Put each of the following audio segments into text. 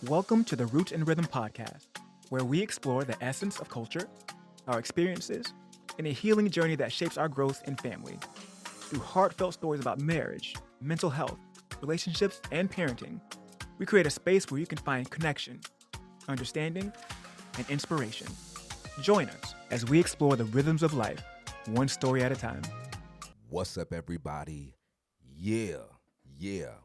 Welcome to the Roots and Rhythm podcast, where we explore the essence of culture, our experiences, and a healing journey that shapes our growth in family. Through heartfelt stories about marriage, mental health, relationships, and parenting, we create a space where you can find connection, understanding, and inspiration. Join us as we explore the rhythms of life, one story at a time. What's up, everybody? Yeah.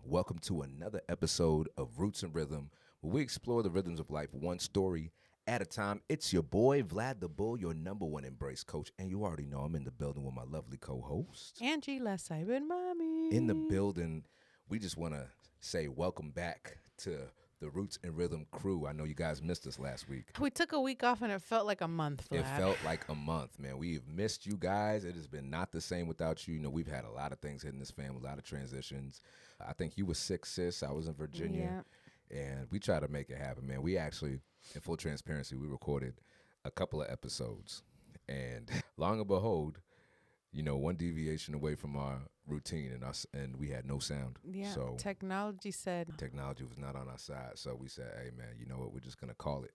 Welcome to another episode of Roots and Rhythm, where we explore the rhythms of life one story at a time. It's your boy, Vlad the Bull, your number one embrace coach. And you already know I'm in the building with my lovely co-host. Angie, last Cyber Mommy. In the building, we just want to say welcome back to the Roots and Rhythm crew. I know you guys missed us last week. We took a week off and it felt like a month, Vlad. It felt like a month, man. We've missed you guys. It has been not the same without you. You know, we've had a lot of things hitting this family, a lot of transitions. I think you were sick, sis. I was in Virginia. Yeah. And we tried to make it happen, man. We actually, in full transparency, we recorded a couple of episodes. And long and behold, you know, one deviation away from our routine, and we had no sound. Yeah, so technology technology was not on our side. So we said, hey, man, you know what? We're just going to call it.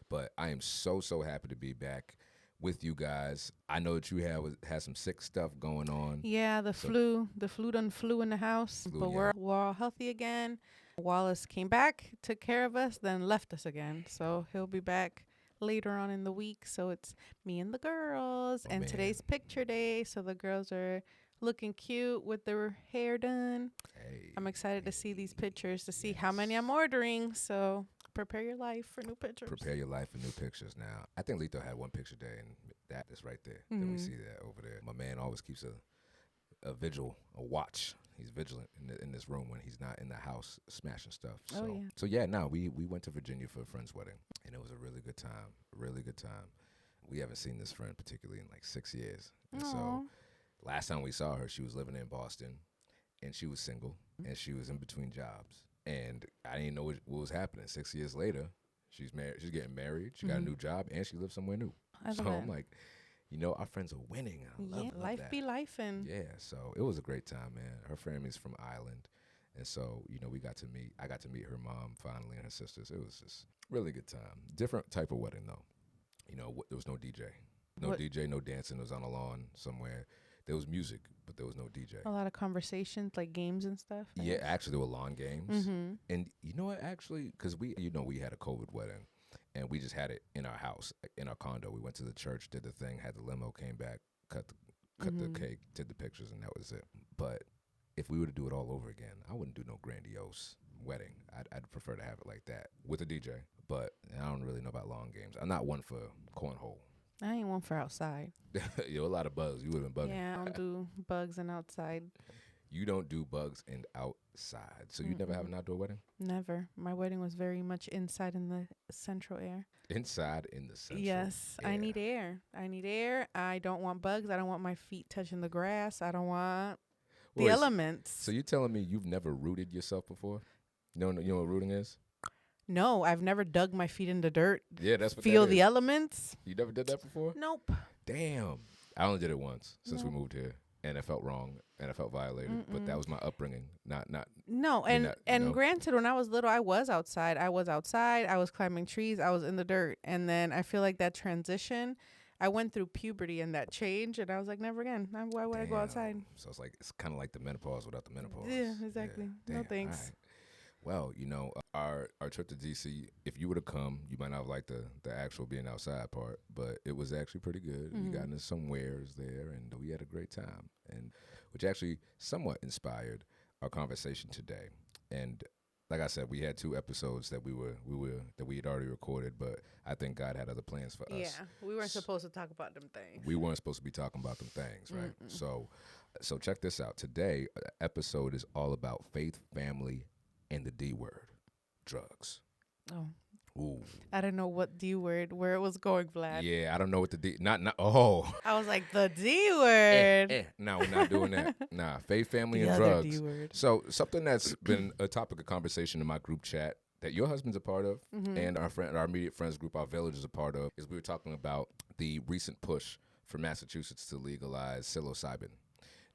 But I am so happy to be back with you guys. I know that you had some sick stuff going on. Yeah, the flu done flew in the house, but we're all healthy again. Wallace came back, took care of us, then left us again. So he'll be back later on in the week. So it's me and the girls, and today's picture day. So the girls are looking cute with their hair done. Hey, I'm excited to see these pictures, to see how many I'm ordering. So prepare your life for new pictures. Prepare your life for new pictures. Now, I think Lito had one picture day, and that is right there. Then we see that over there. My man always keeps a vigil, a watch. He's vigilant in this room when he's not in the house smashing stuff. So we went to Virginia for a friend's wedding, and it was a really good time. We haven't seen this friend particularly in like 6 years. And so last time we saw her, she was living in Boston, and she was single, and she was in between jobs. And I didn't know what was happening. 6 years later, she's married. She's getting married. She got a new job, and she lives somewhere new. I'm like, you know, our friends are winning. I love life that. be lifing. Yeah, so it was a great time, man. Her family's from Ireland, and so, you know, I got to meet her mom finally and her sisters. It was just really good time. Different type of wedding, though. You know, there was no DJ. DJ, no dancing. It was on a lawn somewhere. There was music, but there was no DJ. A lot of conversations, like games and stuff. Yeah, actually, there were lawn games. And you know what, actually, because we had a COVID wedding, and we just had it in our house, in our condo. We went to the church, did the thing, had the limo, came back, cut the cake, did the pictures, and that was it. But if we were to do it all over again, I wouldn't do no grandiose wedding. I'd prefer to have it like that with a DJ. But I don't really know about lawn games. I'm not one for cornhole. I ain't one for outside. You're a lot of bugs. You would have been bugging. Yeah, I don't do bugs and outside. You don't do bugs and outside. So you never have an outdoor wedding? Never. My wedding was very much inside in the central air. Inside in the central Yes, air. I need air. I don't want bugs. I don't want my feet touching the grass. I don't want the elements. So you telling me you've never rooted yourself before? You know what rooting is? No, I've never dug my feet in the dirt. Yeah, that's what feel that is. The elements. You never did that before? Nope. Damn. I only did it once since we moved here, and it felt wrong and I felt violated. But that was my upbringing. Not. No, and granted, when I was little, I was outside. I was climbing trees. I was in the dirt, and then I feel like that transition. I went through puberty and that change, and I was like, never again. Why would I go outside? So it's kind of like the menopause without the menopause. Yeah, exactly. Yeah. No thanks. Right. Well, you know, our trip to D.C., if you would have come, you might not have liked the actual being outside part, but it was actually pretty good. We got into some wares there, and we had a great time, and which actually somewhat inspired our conversation today. And like I said, we had 2 episodes that we had already recorded, but I think God had other plans for us. Yeah, we weren't supposed to talk about them things. We weren't supposed to be talking about them things, right? So check this out. Today, episode is all about faith, family, and the D word, drugs. Oh. Ooh. I don't know what D word, where it was going, Vlad. Yeah, I don't know what the D, not, I was like, the D word. No, we're not doing that. Nah, faith, family, the and other drugs. D word. So something that's been a topic of conversation in my group chat that your husband's a part of, and our immediate friends group, our village is a part of, is we were talking about the recent push for Massachusetts to legalize psilocybin.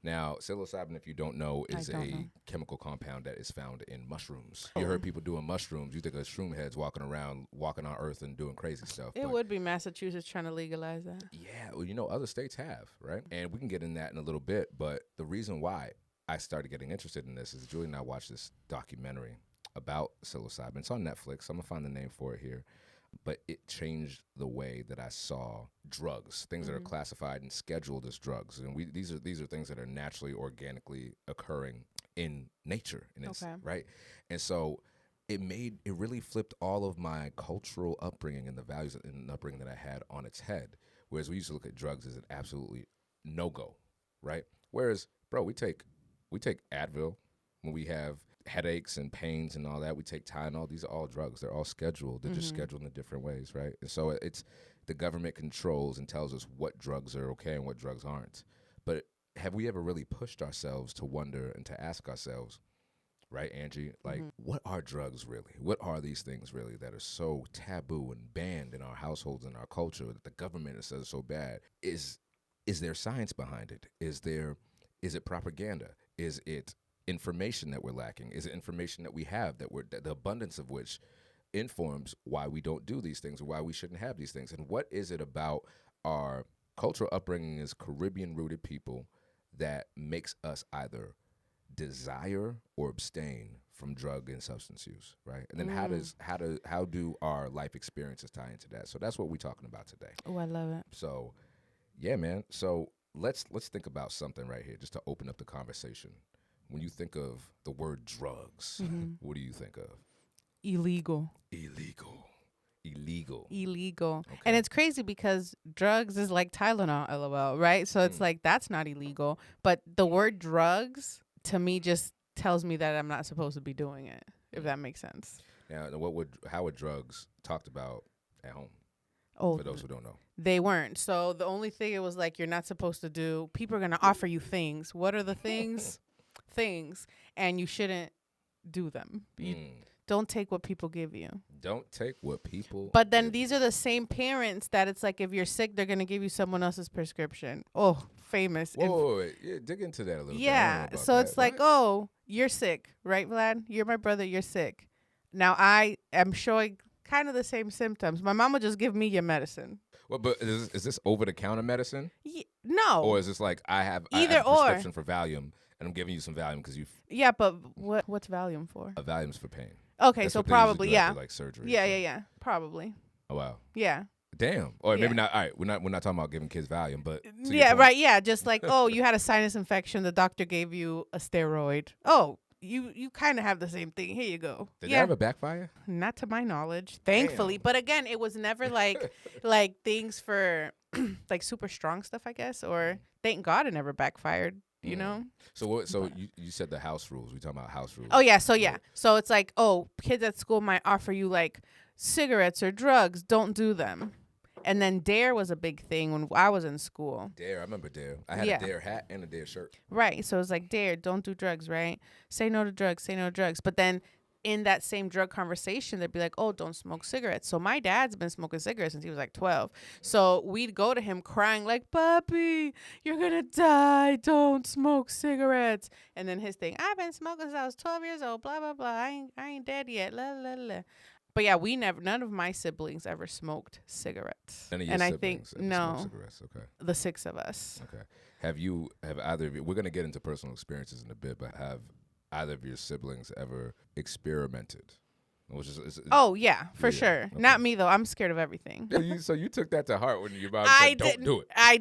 Now, psilocybin, if you don't know, is a chemical compound that is found in mushrooms. You heard people doing mushrooms. You think of shroom heads walking around, walking on Earth and doing crazy stuff. It would be Massachusetts trying to legalize that. Yeah, well, you know, other states have, right? And we can get in that in a little bit. But the reason why I started getting interested in this is Julie and I watched this documentary about psilocybin. It's on Netflix. I'm going to find the name for it here. But it changed the way that I saw drugs, things that are classified and scheduled as drugs. And these are things that are naturally, organically occurring in nature, right? And so it really flipped all of my cultural upbringing and the values and upbringing that I had on its head. Whereas we used to look at drugs as an absolutely no-go, right? Whereas, bro, we take Advil when we have headaches and pains and all that. We take Tylenol. These are all drugs. They're all scheduled. They're just scheduled in different ways, right? And so it's the government controls and tells us what drugs are okay and what drugs aren't. But have we ever really pushed ourselves to wonder and to ask ourselves, right, Angie, like, what are drugs really? What are these things really that are so taboo and banned in our households and our culture that the government says so bad? Is there science behind it? Is it propaganda? Is it information that we're lacking? Is it information that we have that the abundance of which informs why we don't do these things or why we shouldn't have these things? And what is it about our cultural upbringing as Caribbean-rooted people that makes us either desire or abstain from drug and substance use, right? And then how do our life experiences tie into that? So that's what we're talking about today. Oh, I love it. So, yeah, man. So let's think about something right here just to open up the conversation. When you think of the word drugs, what do you think of? Illegal. Okay. And it's crazy because drugs is like Tylenol, LOL, right? So it's like, that's not illegal. But the word drugs, to me, just tells me that I'm not supposed to be doing it, if that makes sense. Now, how would drugs talked about at home? Oh, for those who don't know. They weren't. So the only thing it was like, you're not supposed to do, people are going to offer you things. What are the things? Things, and you shouldn't do them. You don't take what people give you. Don't take what people But then these are the same parents that it's like, if you're sick, they're going to give you someone else's prescription. Oh, famous. Whoa, yeah, dig into that a little bit. Yeah, so it's like, oh, you're sick, right, Vlad? You're my brother, you're sick. Now I am showing kind of the same symptoms. My mom would just give me your medicine. Well, but is this over-the-counter medicine? No. Or is this like, I have a prescription for Valium, and I'm giving you some Valium because you... Yeah, but what's Valium for? A Valium's for pain. Okay, That's so probably, yeah. Like surgery. Yeah. Probably. Oh, wow. Yeah. Damn. Or maybe not. All right, we're not talking about giving kids Valium, but... Yeah, right, yeah. Just like, oh, you had a sinus infection, the doctor gave you a steroid. Oh, you kind of have the same thing. Here you go. Did that ever backfire? Not to my knowledge, thankfully. Damn. But again, it was never like things for like super strong stuff, I guess. Or thank God it never backfired. You know. So you said the house rules. We talking about house rules. Oh yeah. So it's like, oh, kids at school might offer you like cigarettes or drugs. Don't do them. And then DARE was a big thing when I was in school. DARE, I remember DARE. I had a DARE hat and a DARE shirt. Right. So it's like, DARE, don't do drugs, right? Say no to drugs, say no to drugs. But then in that same drug conversation, they'd be like, oh, don't smoke cigarettes. So my dad's been smoking cigarettes since he was like 12. So we'd go to him crying like, Papi, you're going to die. Don't smoke cigarettes. And then his thing, I've been smoking since I was 12 years old, blah, blah, blah. I ain't dead yet, la, la, la. But yeah, none of my siblings ever smoked cigarettes. None of your siblings ever smoked cigarettes? Okay. The 6 of us. Okay. Have either of you, we're going to get into personal experiences in a bit, but have either of your siblings ever experimented? Oh, yeah, for sure. Okay. Not me, though. I'm scared of everything. So you took that to heart when your mom said, don't do it. I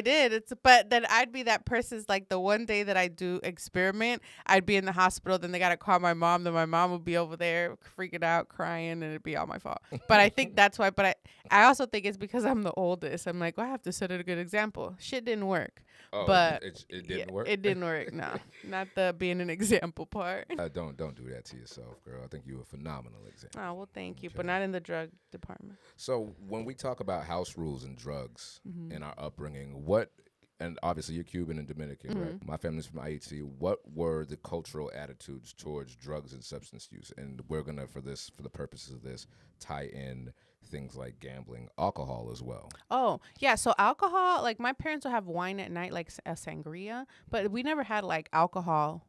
did. But then I'd be that person's like the one day that I do experiment, I'd be in the hospital. Then they got to call my mom. Then my mom would be over there freaking out, crying, and it'd be all my fault. But I think that's why. But I also think it's because I'm the oldest. I'm like, well, I have to set a good example. Shit didn't work. Oh, but it didn't work? It didn't work, no. Not the being an example part. Don't do that to yourself, girl. I think you're a phenomenal example. Oh, well, thank you, but not in the drug department. So when we talk about house rules and drugs in our upbringing, what and obviously you're Cuban and Dominican, right? My family's from Haiti. What were the cultural attitudes towards drugs and substance use? And we're gonna, for the purposes of this, tie in things like gambling, alcohol as well. Oh, yeah. So alcohol, like my parents would have wine at night, like a sangria, but we never had like alcohol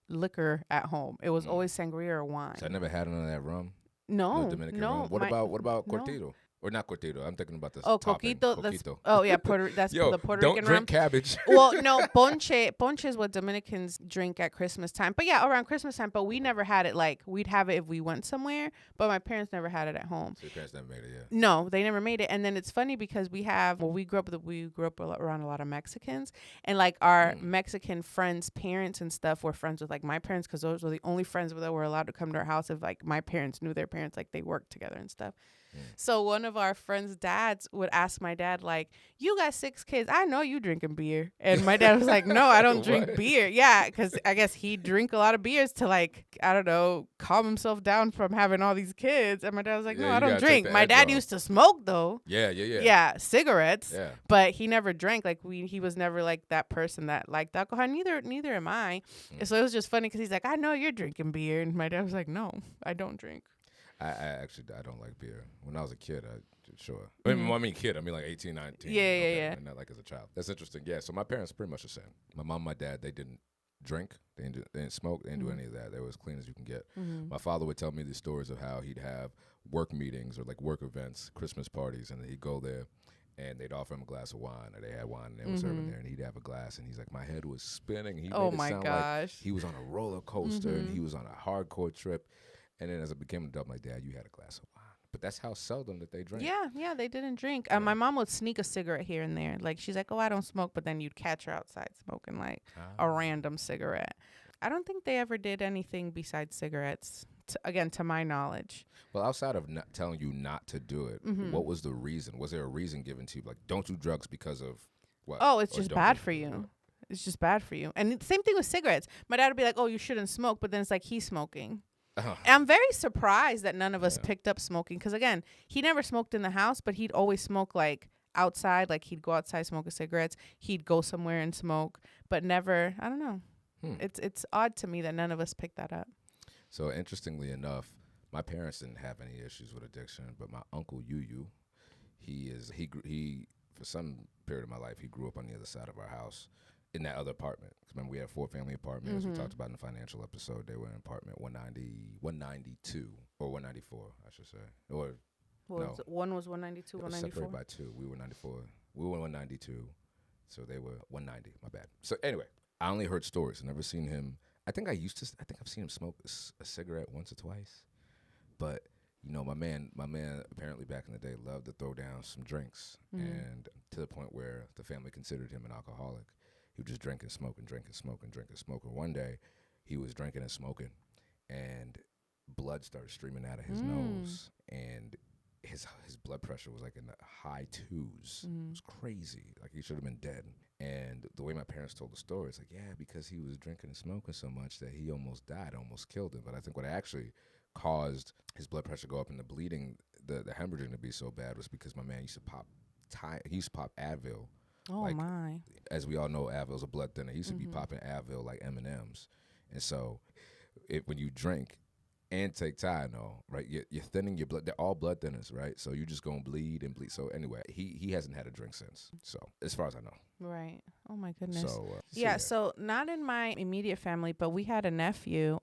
liquor at home. It was always sangria or wine. So I never had none of that rum. No, Dominican no. rum. What about no. cortado? Or not cortado. I'm thinking about this. Oh, topping. coquito. That's that's Yo, the Puerto don't Rican drink rum. cabbage. Well, no, ponche. Ponche is what Dominicans drink at Christmas time. But yeah, around Christmas time. But we never had it. Like we'd have it if we went somewhere. But my parents never had it at home. So your parents never made it, yeah. No, they never made it. And then it's funny because we grew up around a lot of Mexicans, and like our Mexican friends' parents and stuff were friends with like my parents because those were the only friends that were allowed to come to our house if like my parents knew their parents, like they worked together and stuff. So one of our friends' dads would ask my dad, like, you got 6 kids. I know you drinking beer. And my dad was like, no, I don't drink beer. Yeah, because I guess he'd drink a lot of beers to, like, I don't know, calm himself down from having all these kids. And my dad was like, no, I don't drink. My dad used to smoke, though. Yeah. Yeah, cigarettes. Yeah. But he never drank. Like, he was never, like, that person that liked alcohol. Neither am I. So it was just funny because he's like, I know you're drinking beer. And my dad was like, no, I don't drink. I actually don't like beer. When I was a kid, sure. I mean kid, I mean like 18, 19. Yeah. And not like as a child. That's interesting. Yeah, so my parents are pretty much the same. My mom and my dad, they didn't drink. They didn't smoke. They didn't do any of that. They were as clean as you can get. My father would tell me these stories of how he'd have work meetings or like work events, Christmas parties, and he'd go there and they'd offer him a glass of wine, or they had wine and they were serving there, and he'd have a glass, and he's like, my head was spinning. He made it sound like he was on a roller coaster and he was on a hardcore trip. And then as I became an adult, my dad, you had a glass of wine. But that's how seldom that they drank. Yeah, they didn't drink. My mom would sneak a cigarette here and there. Like, she's like, oh, I don't smoke. But then you'd catch her outside smoking, like, a random cigarette. I don't think they ever did anything besides cigarettes, to my knowledge. Well, outside of not telling you not to do it, what was the reason? Was there a reason given to you? Like, don't do drugs because of what? Oh, it's just bad for you. It's just bad for you. And same thing with cigarettes. My dad would be like, oh, you shouldn't smoke. But then it's like he's smoking. I'm very surprised that none of us picked up smoking because, again, he never smoked in the house, but he'd always smoke, like, outside. Like, he'd go outside smoking cigarettes. He'd go somewhere and smoke, but never, I don't know. It's odd to me that none of us picked that up. So, interestingly enough, my parents didn't have any issues with addiction, but my uncle Yu, he for some period of my life, he grew up on the other side of our house. In that other apartment. Because remember, we had 4 family apartments. We talked about in the financial episode. They were in apartment 192, or 194, I should say. Or, no. One was 192, 194? Separated by 2. We were 94. We were 192. So they were 190. My bad. So anyway, I only heard stories. I never seen him. I think I've seen him smoke a cigarette once or twice. But, you know, my man apparently back in the day loved to throw down some drinks. And to the point where the family considered him an alcoholic. He would just drink and smoke and drink and smoke and drink and smoke. And one day, he was drinking and smoking, and blood started streaming out of his nose, and his blood pressure was like in the high 2s. It was crazy. Like, he should have been dead. And the way my parents told the story, it's like, yeah, because he was drinking and smoking so much that he almost died, almost killed him. But I think what actually caused his blood pressure to go up and the bleeding, the hemorrhaging to be so bad was because my man used to pop Advil. Oh, like, my. As we all know, Advil's a blood thinner. He used to be popping Advil like M&Ms. And so when you drink and take Tylenol, right, you're thinning your blood. They're all blood thinners, right? So you're just going to bleed and bleed. So anyway, he hasn't had a drink since. So as far as I know. Right. Oh, my goodness. So, so not in my immediate family, but we had a nephew,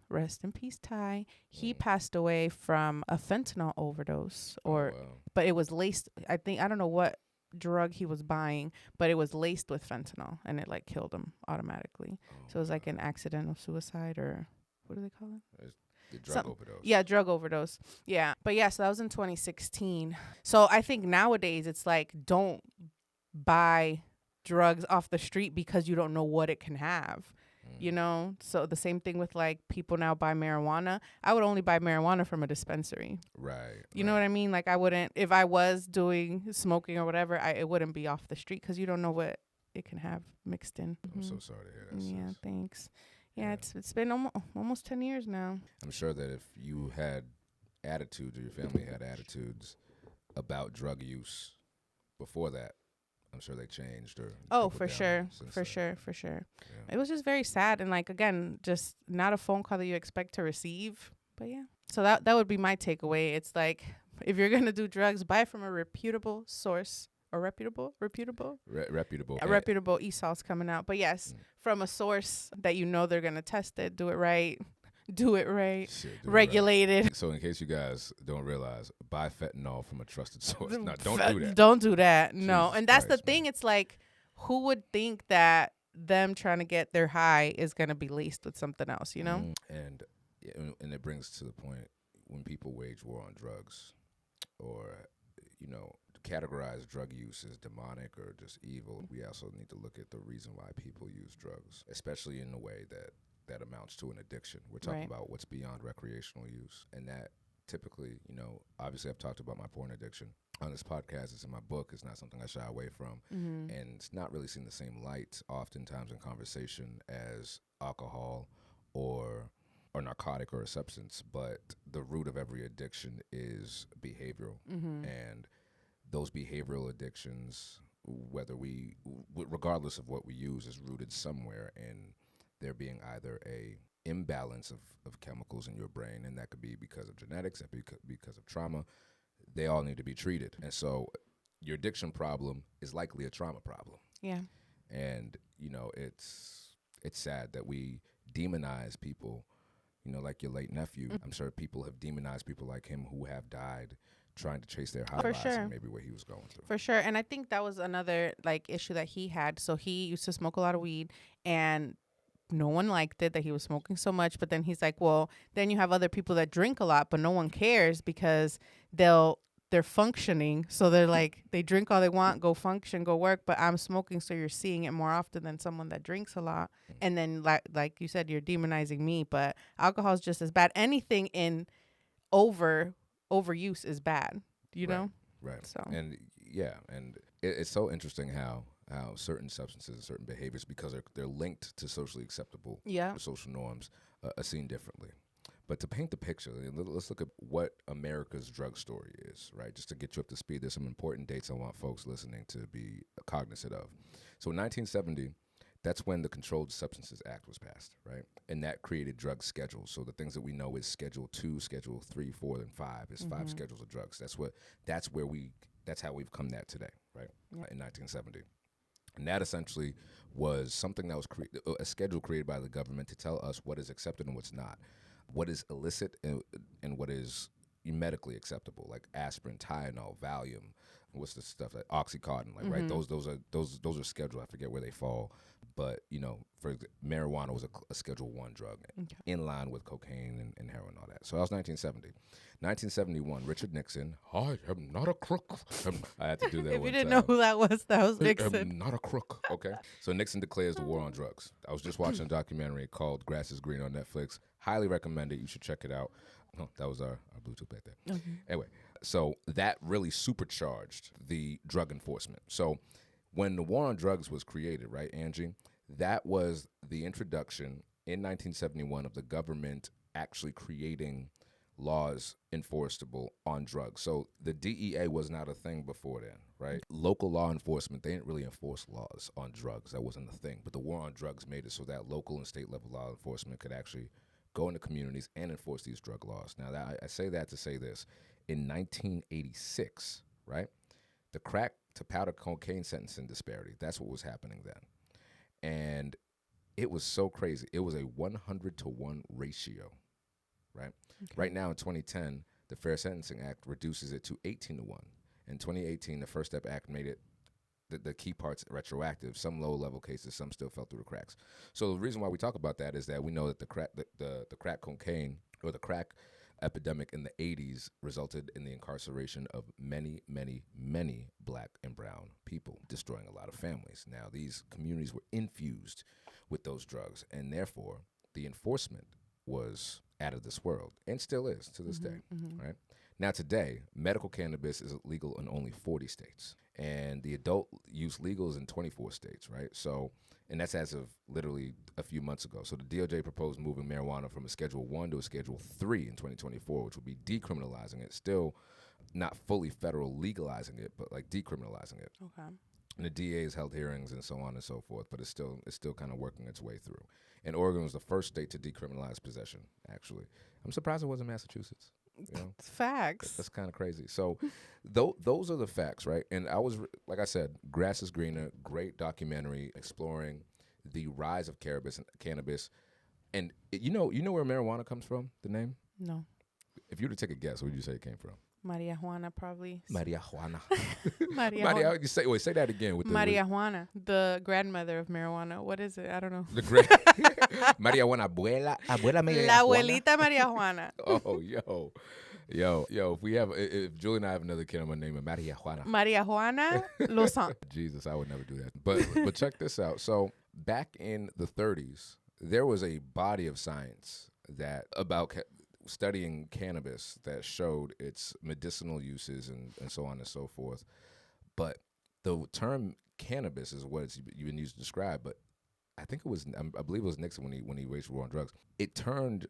rest in peace, Ty. He passed away from a fentanyl overdose. But it was laced, I don't know what drug he was buying, but it was laced with fentanyl, and it like killed him automatically. So it was like an accidental suicide, or what do they call it? The drug overdose. Yeah, drug overdose. Yeah. But yeah, so that was in 2016. So I think nowadays it's like, don't buy drugs off the street because you don't know what it can have. You know, so the same thing with like people now buy marijuana. I would only buy marijuana from a dispensary. Right. You know what I mean? Like, I wouldn't, if I was doing smoking or whatever, it wouldn't be off the street because you don't know what it can have mixed in. I'm so sorry to hear that. Yeah, thanks. Yeah, it's been almost 10 years now. I'm sure that if you had attitudes, or your family had attitudes about drug use before that, I'm sure they changed or Oh, doubled for down sure. since For then. sure. For sure. Yeah. It was just very sad. And like, again, just not a phone call that you expect to receive. But yeah. So that would be my takeaway. It's like, if you're going to do drugs, buy from a reputable source. Or reputable? Reputable. A reputable Esau's coming out. But yes, from a source that you know they're going to test it, do it right. Do it right. Shit, do it regulated. right. So in case you guys don't realize, buy fentanyl from a trusted source. No, don't do that. Don't do that. No. Jesus And that's Christ, the thing. man. It's like, who would think that them trying to get their high is going to be laced with something else, you know? And it brings to the point when people wage war on drugs or, categorize drug use as demonic or just evil. We also need to look at the reason why people use drugs, especially in a way that amounts to an addiction. We're talking about what's beyond recreational use. And that typically, obviously I've talked about my porn addiction on this podcast. It's in my book. It's not something I shy away from. And it's not really seen the same light oftentimes in conversation as alcohol or narcotic or a substance. But the root of every addiction is behavioral. And those behavioral addictions, regardless of what we use, is rooted somewhere in there being either a imbalance of chemicals in your brain, and that could be because of genetics, that could be because of trauma. They all need to be treated. And so your addiction problem is likely a trauma problem. Yeah. And, it's sad that we demonize people, like your late nephew. I'm sure people have demonized people like him who have died trying to chase their high, realizing maybe what he was going through. For sure. And I think that was another issue that he had. So he used to smoke a lot of weed, and no one liked it that he was smoking so much. But then he's like, well, then you have other people that drink a lot, but no one cares because they're functioning. So they're like, they drink all they want, go function, go work, but I'm smoking. So you're seeing it more often than someone that drinks a lot. And then like you said, you're demonizing me, but alcohol is just as bad. Anything in overuse is bad, you know? Right. So. And and it's so interesting how certain substances and certain behaviors, because they're linked to socially acceptable social norms, are seen differently. But to paint the picture, let's look at what America's drug story is, right? Just to get you up to speed, there's some important dates I want folks listening to be cognizant of. So in 1970, that's when the Controlled Substances Act was passed, right? And that created drug schedules. So the things that we know is Schedule 2, Schedule 3, 4, and 5 is 5 schedules of drugs. That's how we've come that today, right? In 1970. And that essentially was something that was a schedule created by the government to tell us what is accepted and what's not, what is illicit and what is medically acceptable, like aspirin, Tylenol, Valium, what's the stuff like Oxycontin, right? Those are scheduled. I forget where they fall, but marijuana was a Schedule 1 drug, in line with cocaine and heroin and all that. So that was 1970. 1971, Richard Nixon. I am not a crook. I had to do that. If one you didn't time. know who that was Nixon. I am not a crook. Okay. So Nixon declares the war on drugs. I was just watching a documentary called Grass is Green on Netflix. Highly recommend it. You should check it out. Oh, that was our Bluetooth back there. Anyway, so that really supercharged the drug enforcement. So when the war on drugs was created, right, Angie, that was the introduction in 1971 of the government actually creating laws enforceable on drugs. So the DEA was not a thing before then, right? Local law enforcement, they didn't really enforce laws on drugs. That wasn't the thing. But the war on drugs made it so that local and state level law enforcement could actually go into communities and enforce these drug laws. Now, I say that to say this. In 1986, right, the crack to powder cocaine sentencing disparity, that's what was happening then. And it was so crazy. It was a 100-to-1 ratio, right? Okay. Right now in 2010, the Fair Sentencing Act reduces it to 18-to-1. In 2018, the First Step Act made it the key parts retroactive. Some low-level cases, some still fell through the cracks. So the reason why we talk about that is that we know that the crack cocaine or the crack epidemic in the 80s resulted in the incarceration of many, many, many black and brown people, destroying a lot of families. Now, these communities were infused with those drugs, and therefore the enforcement was out of this world and still is to this day, right? Now, today, medical cannabis is legal in only 40 states, and the adult use legal is in 24 states, right? So, and that's as of literally a few months ago. So the DOJ proposed moving marijuana from a Schedule 1 to a Schedule 3 in 2024, which would be decriminalizing it, still not fully federal legalizing it, but like decriminalizing it. Okay. And the DA has held hearings and so on and so forth, but it's still kind of working its way through. And Oregon was the first state to decriminalize possession, actually. I'm surprised it wasn't Massachusetts. You know? Facts. That's kind of crazy. So those are the facts, right? And I was, like I said, Grass is Greener, great documentary exploring the rise of cannabis. And you know where marijuana comes from, the name? No. If you were to take a guess, where would you say it came from? Maria Juana, probably. Maria Juana. Maria You say that again. With Maria Juana, the grandmother of marijuana. What is it? I don't know. Maria Juana, abuela Maria La Juana. abuelita Maria Juana. Oh, yo. If Julie and I have another kid, I'm gonna name it Maria Juana. Maria Juana Lozan. Jesus, I would never do that. But check this out. So back in the 30s, there was a body of science that about studying cannabis that showed its medicinal uses and so on and so forth. But the term cannabis is what it's been used to describe. But I think it was, I believe it was Nixon when he waged war on drugs. It turned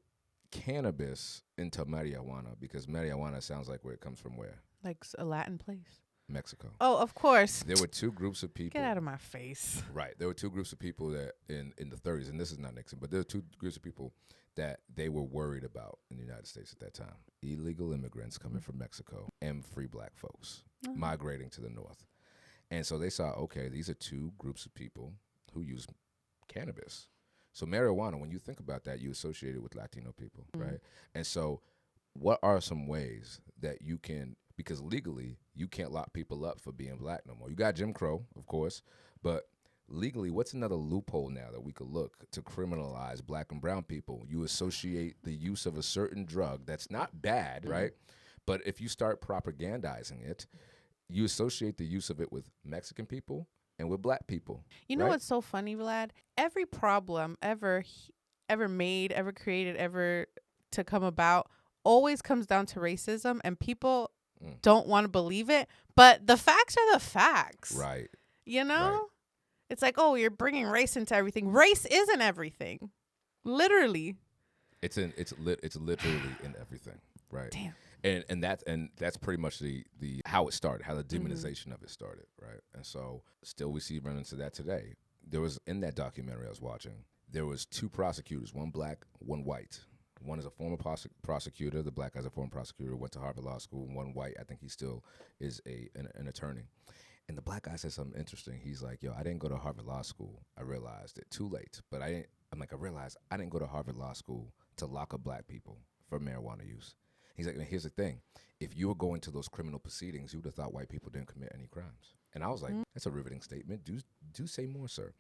cannabis into marijuana because marijuana sounds like where it comes from. Where? Like a Latin place. Mexico. Oh, of course. There were two groups of people. Get out of my face. Right. There were two groups of people that in the 30s, and this is not Nixon, but there were two groups of people that they were worried about in the United States at that time. Illegal immigrants coming from Mexico and free black folks migrating to the north. And so they saw, okay, these are two groups of people who use cannabis. So marijuana, when you think about that, you associate it with Latino people, right? And so what are some ways that you can, because legally you can't lock people up for being black no more. You got Jim Crow, of course, but legally, what's another loophole now that we could look to criminalize black and brown people? You associate the use of a certain drug that's not bad, right? But if you start propagandizing it, you associate the use of it with Mexican people and with black people. You know right? what's so funny, Vlad? Every problem ever made, ever created, ever to come about always comes down to racism, and people don't want to believe it. But the facts are the facts. Right. You know? Right. It's like, oh, you're bringing race into everything. Race isn't everything. Literally. It's literally in everything. Right. Damn. And that's pretty much the how it started, how the demonization of it started, right? And so still we see run into that today. There was, in that documentary I was watching, there was two prosecutors, one black, one white. One is a former prosecutor. The black guy's a former prosecutor, went to Harvard Law School. And one white, I think he still is an attorney. And the black guy said something interesting. He's like, yo, I didn't go to Harvard Law School. I realized it too late. But I realized I didn't go to Harvard Law School to lock up black people for marijuana use. He's like, here's the thing. If you were going to those criminal proceedings, you would have thought white people didn't commit any crimes. And I was like, that's a riveting statement. Do say more, sir.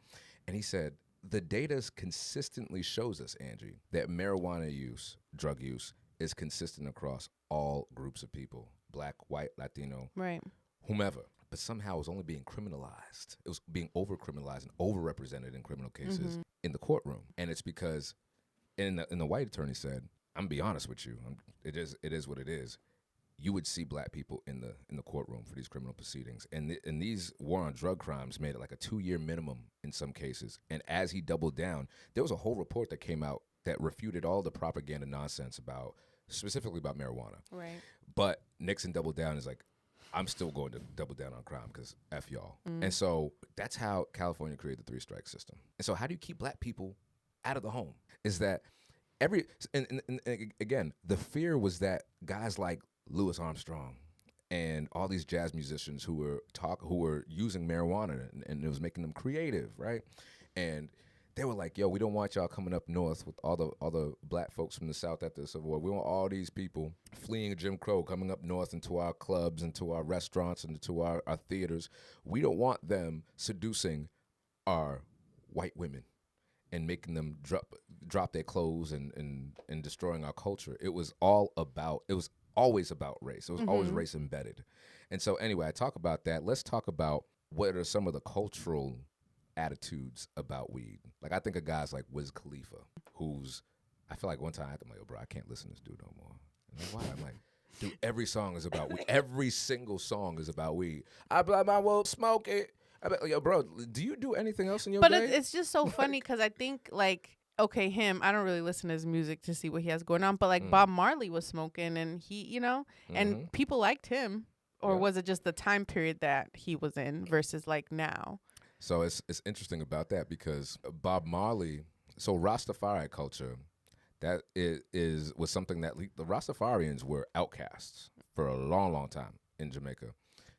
And he said, the data consistently shows us, Angie, that marijuana use, drug use, is consistent across all groups of people, black, white, Latino, right, whomever. But somehow it was only being criminalized. It was being over-criminalized and overrepresented in criminal cases in the courtroom. And it's because, and the white attorney said, I'm going to be honest with you, it is what it is. You would see black people in the courtroom for these criminal proceedings. And these war on drug crimes made it like a 2-year minimum in some cases. And as he doubled down, there was a whole report that came out that refuted all the propaganda nonsense specifically about marijuana. right. But Nixon doubled down and is like, I'm still going to double down on crime because F y'all. And so that's how California created the 3-strike system. And so how do you keep black people out of the home? Is that and again, the fear was that guys like Louis Armstrong and all these jazz musicians who were using marijuana and it was making them creative, right? And they were like, yo, we don't want y'all coming up north with all the black folks from the South after the Civil War. We want all these people fleeing Jim Crow coming up north into our clubs, into our restaurants, and into our theaters. We don't want them seducing our white women and making them drop their clothes and destroying our culture. It was always about race. It was always race embedded. And so anyway, I talk about that. Let's talk about what are some of the cultural attitudes about weed. Like I think of guys like Wiz Khalifa, I feel like one time I'm like, oh, bro, I can't listen to this dude no more. And I'm like, why? I'm like, dude, every song is about weed. Every single song is about weed. I blow my will, smoke it. Yo, bro, do you do anything else in your day? But it's just so funny because I think like, okay, I don't really listen to his music to see what he has going on, but like Bob Marley was smoking and he, and people liked him Or was it just the time period that he was in versus like now? So it's interesting about that because Bob Marley, so Rastafari culture, that was something that the Rastafarians were outcasts for a long, long time in Jamaica.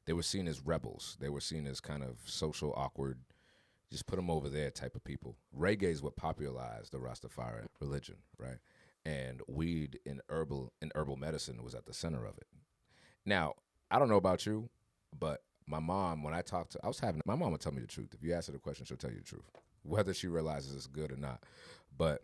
They were seen as rebels. They were seen as kind of social awkward, just put them over there type of people. Reggae is what popularized the Rastafari religion, right? And weed in herbal medicine was at the center of it. Now, I don't know about you, but my mom, when I talked to, my mom would tell me the truth. If you ask her the question, she'll tell you the truth, whether she realizes it's good or not. But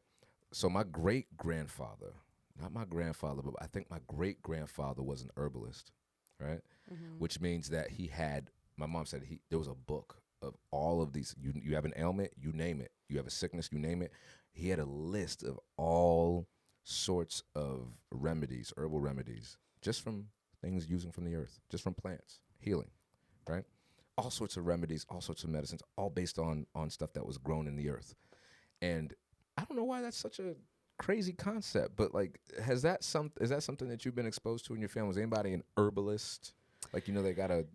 so my great-grandfather, not my grandfather, but I think my great-grandfather was an herbalist, right? Mm-hmm. Which means that he had, my mom said there was a book of all of these. You have an ailment, you name it. You have a sickness, you name it. He had a list of all sorts of remedies, herbal remedies, just from things using from the earth, just from plants, healing, right? All sorts of remedies, all sorts of medicines, all based on stuff that was grown in the earth. And I don't know why that's such a crazy concept, but like, is that something that you've been exposed to in your family? Was anybody an herbalist? Like, they gotta,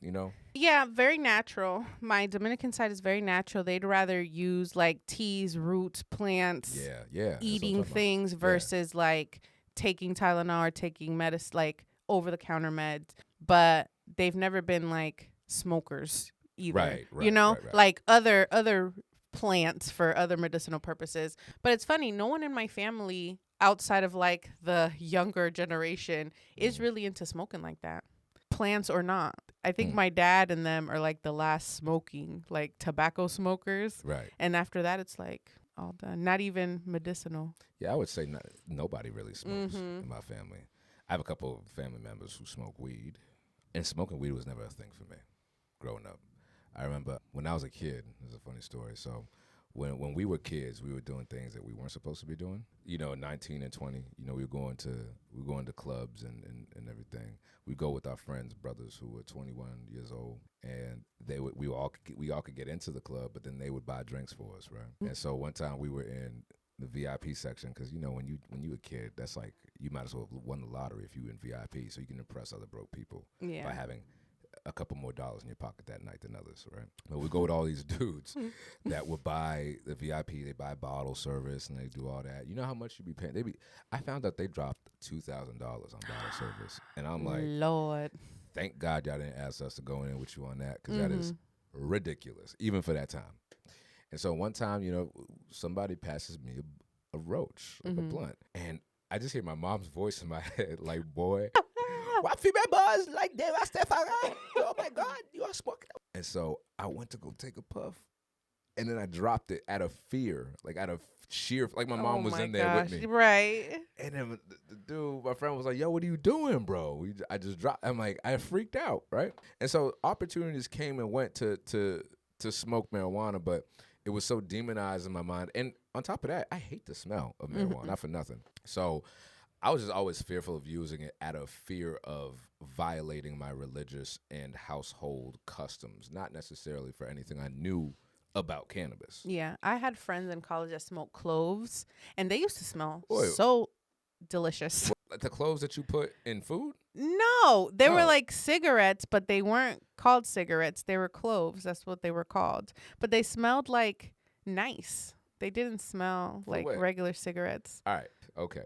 Yeah, very natural. My Dominican side is very natural. They'd rather use like teas, roots, plants, eating things versus like taking Tylenol or taking medicine, like over-the-counter meds. But they've never been like smokers either. Right. Like other plants for other medicinal purposes. But it's funny, no one in my family outside of like the younger generation is really into smoking like that. Plants or not. I think my dad and them are like the last smoking, like tobacco smokers. Right. And after that, it's like all done. Not even medicinal. Yeah, I would say nobody really smokes in my family. I have a couple of family members who smoke weed, and smoking weed was never a thing for me growing up. I remember when I was a kid, this is a funny story. So when we were kids, we were doing things that we weren't supposed to be doing. 19 and 20, we were going to clubs and everything. We go with our friends, brothers who were 21 years old, and we all could get into the club, but then they would buy drinks for us, right? Mm-hmm. And so one time we were in the VIP section because when you a kid, that's like you might as well have won the lottery if you were in VIP, so you can impress other broke people by having a couple more dollars in your pocket that night than others, right? But we go with all these dudes that would buy the VIP, they buy bottle service and they do all that. You know how much you be paying? I found out they dropped $2,000 on bottle service, and I'm like, Lord, thank God y'all didn't ask us to go in with you on that because that is ridiculous, even for that time. And so one time, somebody passes me a roach, like a blunt, and I just hear my mom's voice in my head, like, boy. What female boys like them? Oh my God, you are smoking. And so I went to go take a puff, and then I dropped it out of fear, like out of sheer, like my mom was in there with me, right? And then the dude, my friend, was like, "Yo, what are you doing, bro?" I just dropped. I'm like, I freaked out, right? And so opportunities came and went to smoke marijuana, but it was so demonized in my mind. And on top of that, I hate the smell of marijuana, not for nothing. So I was just always fearful of using it out of fear of violating my religious and household customs, not necessarily for anything I knew about cannabis. Yeah, I had friends in college that smoked cloves, and they used to smell so delicious. What, the cloves that you put in food? No, they were like cigarettes, but they weren't called cigarettes. They were cloves. That's what they were called. But they smelled like nice. They didn't smell like regular cigarettes. All right, okay.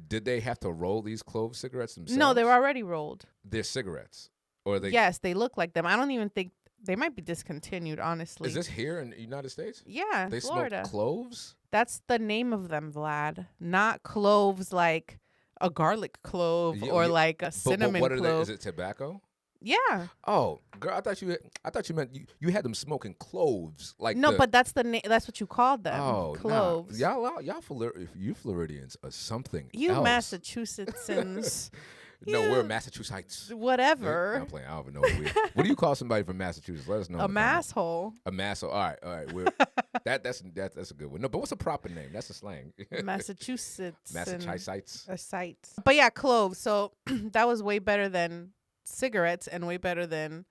Did they have to roll these clove cigarettes themselves? No, they were already rolled. They're cigarettes? Or they? Yes, they look like them. I don't even think they might be discontinued, honestly. Is this here in the United States? Yeah, they Florida. Smoke cloves? That's the name of them, Vlad. Not cloves like a garlic clove or like a cinnamon but what are clove. Is it tobacco? Yeah. Oh, girl, I thought you meant you had them smoking cloves. Like no, but that's the name. That's what you called them. Oh, cloves. Nah. You Floridians are something. You else. Massachusettsans. No, we're Massachusetts. Whatever. I'm playing. I don't even know what do you call somebody from Massachusetts? Let us know. A masshole. A masshole. All right. That's a good one. No, but what's a proper name? That's a slang. Massachusetts. Massachusetts. A site. But yeah, cloves. So that was way better than cigarettes and way better than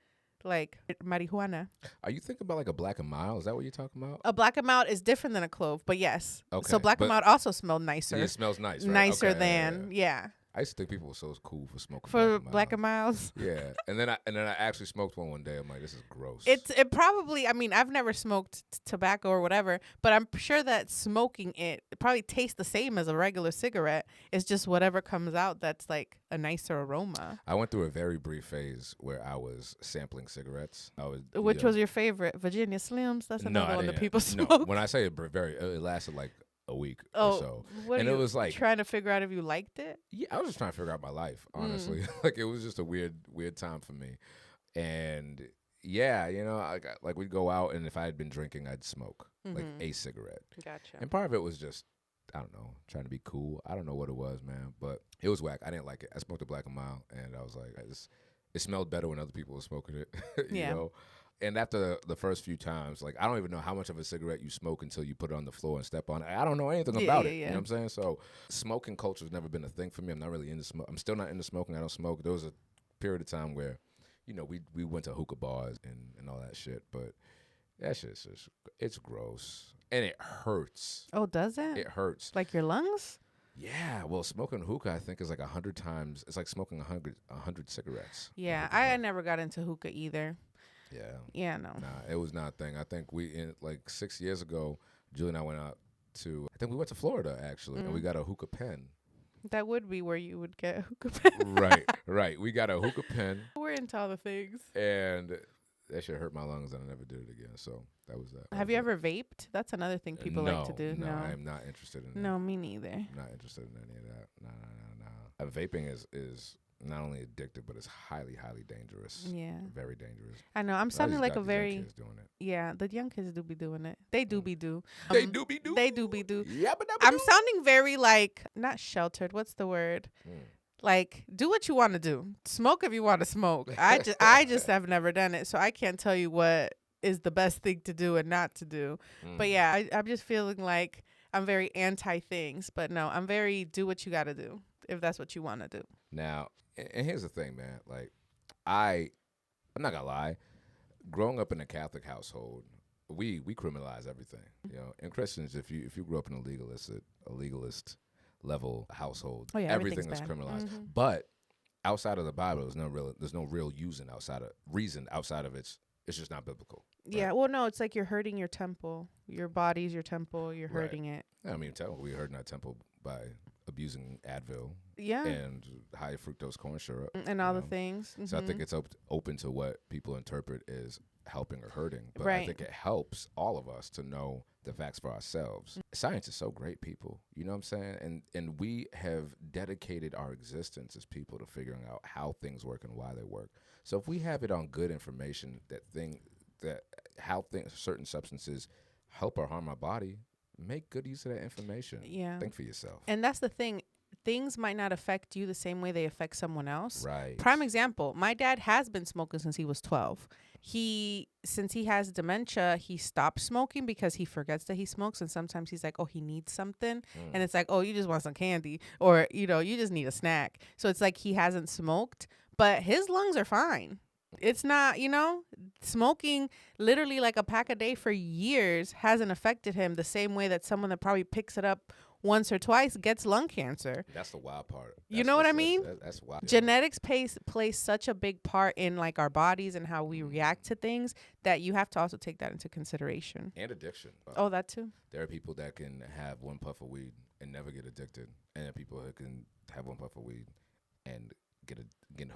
like marijuana. Are you thinking about like a Black and Mild? Is that what you're talking about? A Black and Mild is different than a clove, but yes. Okay. So Black and Mild also smelled nicer. It smells nice, right? Nicer than, yeah. I used to think people were so cool for smoking For Black and Miles. Yeah, and then I actually smoked one day. I'm like, this is gross. It probably, I mean, I've never smoked tobacco or whatever, but I'm sure that smoking it probably tastes the same as a regular cigarette. It's just whatever comes out that's like a nicer aroma. I went through a very brief phase where I was sampling cigarettes. Which was your favorite? Virginia Slims? That's another one that people smoke. No, when I say it lasted like a week or so. And it was like trying to figure out if you liked it? Yeah, I was just trying to figure out my life, honestly. Like, it was just a weird time for me. And yeah, like we'd go out, and if I had been drinking, I'd smoke like a cigarette. Gotcha. And part of it was just, I don't know, trying to be cool. I don't know what it was, man, but it was whack. I didn't like it. I smoked a Black and Mild, and I was like, it smelled better when other people were smoking it, you know? And after the first few times, like, I don't even know how much of a cigarette you smoke until you put it on the floor and step on it. I don't know anything about it. You know what I'm saying? So smoking culture has never been a thing for me. I'm not really into smoke. I'm still not into smoking. I don't smoke. There was a period of time where, we went to hookah bars and all that shit. But that shit's it's gross. And it hurts. Oh, does it? It hurts. Like your lungs? Yeah, well, smoking hookah, I think, is like 100 times. It's like smoking 100 cigarettes. Yeah, I never got into hookah either. Yeah. Yeah, no. Nah, it was not a thing. I think like 6 years ago, Julie and I went out I think we went to Florida, actually, and we got a hookah pen. That would be where you would get a hookah pen. Right. We got a hookah pen. We're into all the things. And that shit hurt my lungs, and I never did it again. So that was that. Have you ever vaped? That's another thing people like to do. No, I am not interested in that. No, me neither. I'm not interested in any of that. No. Vaping is not only addictive, but it's highly, highly dangerous. Yeah. Very dangerous. I know. I'm sounding like a very... Kids doing it. Yeah, the young kids do be doing it. They do be do. They do be do. They do be do. Yeah, but I'm sounding very like, not sheltered. What's the word? Like, do what you want to do. Smoke if you want to smoke. I just have never done it, so I can't tell you what is the best thing to do and not to do. But yeah, I'm just feeling like I'm very anti things. But no, I'm very do what you got to do if that's what you want to do. Now, and here's the thing, man. Like, I'm not gonna lie. Growing up in a Catholic household, we criminalize everything. And Christians, if you grew up in a legalist level household, everything is criminalized. But outside of the Bible, there's no real reason outside of it's just not biblical. Right? Yeah, well, no, it's like you're hurting your temple. Your body's your temple. You're hurting it. I mean, technically, we're hurting our temple by abusing Advil. Yeah. And high fructose corn syrup. And all the things. So I think it's open to what people interpret as helping or hurting. But I think it helps all of us to know the facts for ourselves. Science is so great, people. You know what I'm saying? And we have dedicated our existence as people to figuring out how things work and why they work. So if we have it on good information certain substances help or harm our body, make good use of that information. Yeah. Think for yourself. And that's the thing. Things might not affect you the same way they affect someone else. Right. Prime example, my dad has been smoking since he was 12. Since he has dementia, he stopped smoking because he forgets that he smokes. And sometimes he's like, oh, he needs something. And it's like, oh, you just want some candy, or, you just need a snack. So it's like he hasn't smoked, but his lungs are fine. It's not, smoking literally like a pack a day for years hasn't affected him the same way that someone that probably picks it up once or twice gets lung cancer. That's the wild part. You know what I mean? That's wild. Genetics plays such a big part in like our bodies and how we react to things that you have to also take that into consideration. And addiction. Oh, that too. There are people that can have one puff of weed and never get addicted, and there are people that can have one puff of weed and get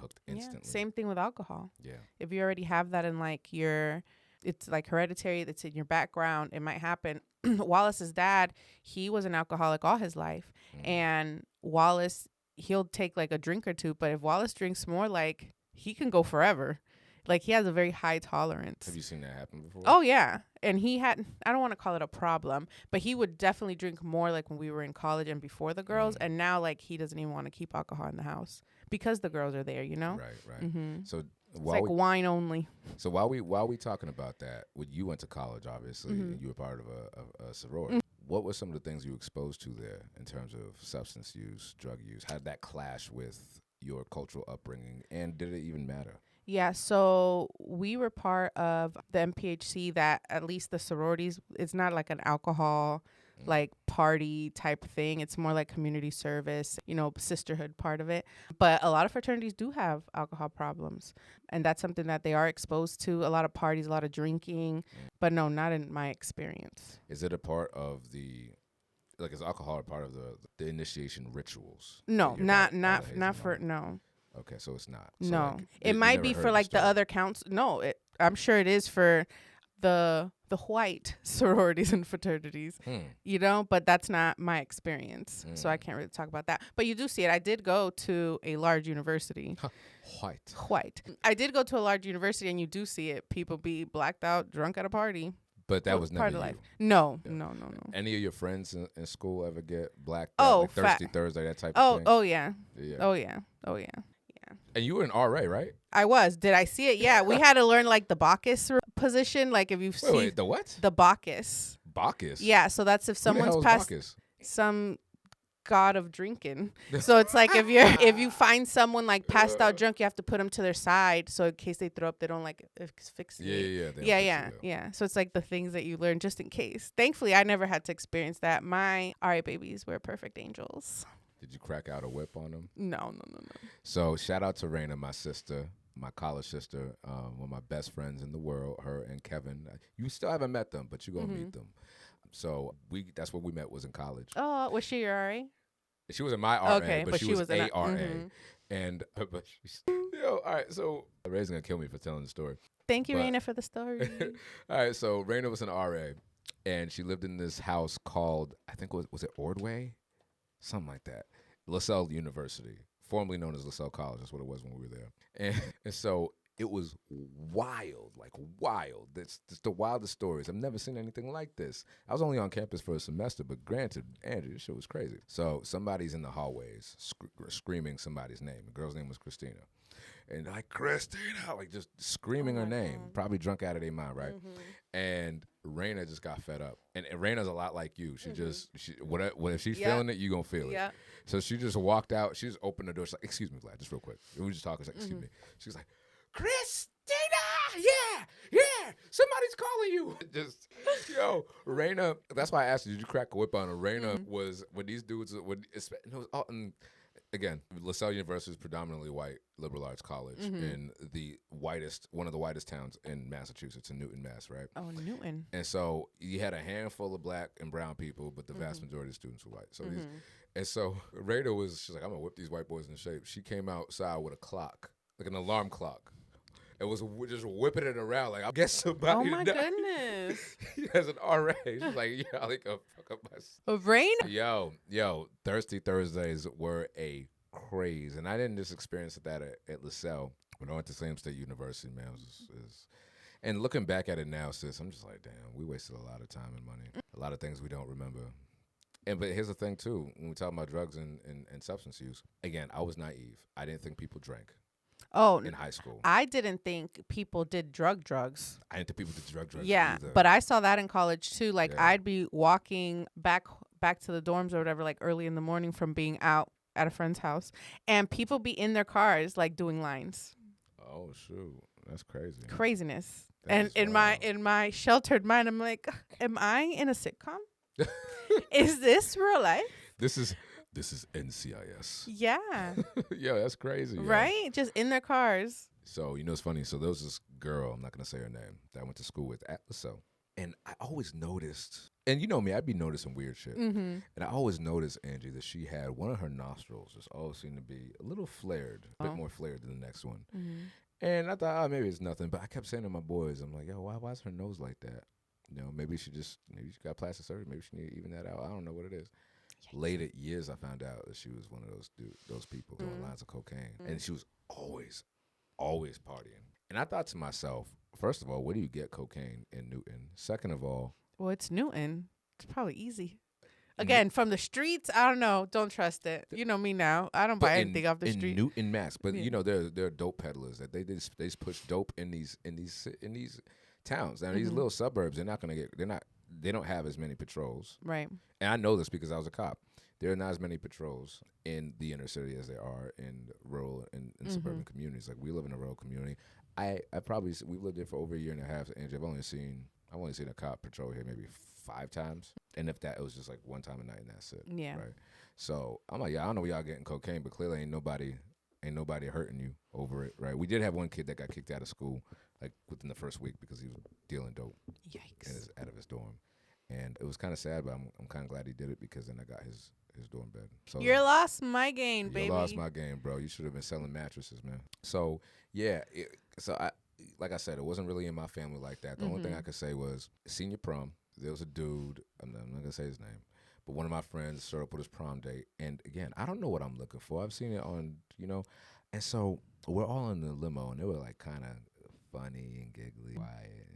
hooked instantly. Yeah, same thing with alcohol. Yeah. If you already have that in like it's like hereditary, that's in your background, it might happen. Wallace's dad, he was an alcoholic all his life. And Wallace, he'll take like a drink or two, but if Wallace drinks more, like he can go forever. Like he has a very high tolerance. Have you seen that happen before? Oh yeah. And he had, I don't want to call it a problem, but he would definitely drink more like when we were in college and before the girls. And now like he doesn't even want to keep alcohol in the house because the girls are there, Right. So it's like wine only. So while we talking about that, when you went to college, obviously, and you were part of a sorority, what were some of the things you were exposed to there in terms of substance use, drug use? How did that clash with your cultural upbringing, and did it even matter? Yeah, so we were part of the MPHC that at least the sororities, it's not like an alcohol like party type thing. It's more like community service, sisterhood part of it. But a lot of fraternities do have alcohol problems. And that's something that they are exposed to. A lot of parties, a lot of drinking. But no, not in my experience. Is it a part of is alcohol a part of the initiation rituals? No, not for. Okay, so it's not. So no. Like, it might be for like the other counts. No, I'm sure it is for the white sororities and fraternities, but that's not my experience. So I can't really talk about that. But you do see it. I did go to a large university. White. I did go to a large university, and you do see it. People be blacked out, drunk at a party. But that was never part of you. life. No. Any of your friends in school ever get blacked out? Like Thirsty Thursday, that type of thing? Oh, yeah. Oh, yeah. And you were an RA, right? I was. Did I see it? Yeah. We had to learn like the Bacchus position. Like if you see. Wait, the what? The Bacchus. Bacchus? Yeah. So that's if someone's passed some god of drinking. So it's like if you find someone like passed out drunk, you have to put them to their side. So in case they throw up, they don't like asphyxiate. Yeah. So it's like the things that you learn just in case. Thankfully, I never had to experience that. My RA babies were perfect angels. Did you crack out a whip on them? No. So shout out to Raina, my sister, my college sister, one of my best friends in the world, her and Kevin. You still haven't met them, but you're going to meet them. So that's where we met, was in college. Oh, was she your RA? She was in my RA, okay, but she was a RA. Mm-hmm. And, but she's, all right, so Ray's going to kill me for telling the story. Thank you, Raina, for the story. All right, so Raina was an RA, and she lived in this house called, I think, was it Ordway? Something like that. LaSalle University, formerly known as LaSalle College. That's what it was when we were there. And so it was wild, like wild. It's the wildest stories. I've never seen anything like this. I was only on campus for a semester, but granted, Andrew, this shit was crazy. So somebody's in the hallways screaming somebody's name. The girl's name was Christina. And like, Christina, like just screaming her name, probably drunk out of their mind, right? And Raina just got fed up. And Raina's a lot like you. She what if she's feeling it, you gonna feel it. So she just walked out. She just opened the door. She's like, excuse me, Vlad, just real quick. We were just talking. She's like, excuse me. She was like, Christina, yeah, somebody's calling you. Just, Raina, that's why I asked you, did you crack a whip on her? Raina was, when these dudes, again, LaSalle University is predominantly white liberal arts college in one of the whitest towns in Massachusetts, in Newton, Mass, right? Oh, Newton. And so you had a handful of black and brown people, but the vast majority of students were white. So so Raina she's like, I'm gonna whip these white boys in shape. She came outside with a clock, like an alarm clock. It was just whipping it around like, I guess somebody. Oh my goodness! As an RA, she's like, I like a fuck up my. Raina. Yo, Thirsty Thursdays were a craze, and I didn't just experience that at LaSalle. When I went to Sam State University, man, and looking back at it now, sis, I'm just like, damn, we wasted a lot of time and money, a lot of things we don't remember. But here's the thing too, when we talk about drugs and substance use, again, I was naive. I didn't think people drank. In high school. I didn't think people did drugs. I didn't think people did drugs Yeah, either. But I saw that in college too. Like I'd be walking back to the dorms or whatever, like early in the morning from being out at a friend's house, and people be in their cars like doing lines. Oh shoot, that's crazy. Craziness. And in my sheltered mind, I'm like, am I in a sitcom? Is this real life? This is NCIS. Yeah. Yo, that's crazy. Right? Yo. Just in their cars. So, it's funny. So there was this girl, I'm not going to say her name, that I went to school with at LaSalle. And I always noticed, and you know me, I'd be noticing weird shit. And I always noticed, Angie, that she had one of her nostrils just always seemed to be a little flared, a bit more flared than the next one. And I thought, maybe it's nothing. But I kept saying to my boys, I'm like, yo, why is her nose like that? Maybe she got plastic surgery. Maybe she need to even that out. I don't know what it is. Later years, I found out that she was one of those people doing lines of cocaine, and she was always partying. And I thought to myself, first of all, where do you get cocaine in Newton? Second of all, well, it's Newton. It's probably easy. Again, from the streets, I don't know. Don't trust it. You know me now. I don't buy anything off the street. In Newton, Mass. But there are dope peddlers that they just push dope in these towns. Now these little suburbs, they don't have as many patrols. Right. And I know this because I was a cop. there are not as many patrols in the inner city as there are in rural and suburban communities. Like, we live in a rural community. We've lived there for over a year and a half. Angie, I've only seen a cop patrol here maybe 5 times, and if that, it was just like one time a night, and that's it. Yeah. Right. So I'm like, yeah, I don't know where y'all getting cocaine, but clearly ain't nobody hurting you over it, right? We did have one kid that got kicked out of school like within the first week because he was dealing dope. Yikes. Out of his dorm, and it was kind of sad, but I'm kind of glad he did it because then I got his dorm bed. So you lost my game, baby. You lost my game, bro. You should have been selling mattresses, man. So yeah, like I said, it wasn't really in my family like that. The only thing I could say was senior prom. There was a dude, I'm not gonna say his name, but one of my friends showed up with his prom date, and again, I don't know what I'm looking for. I've seen it on, and so we're all in the limo, and they were like kind of funny and giggly, quiet,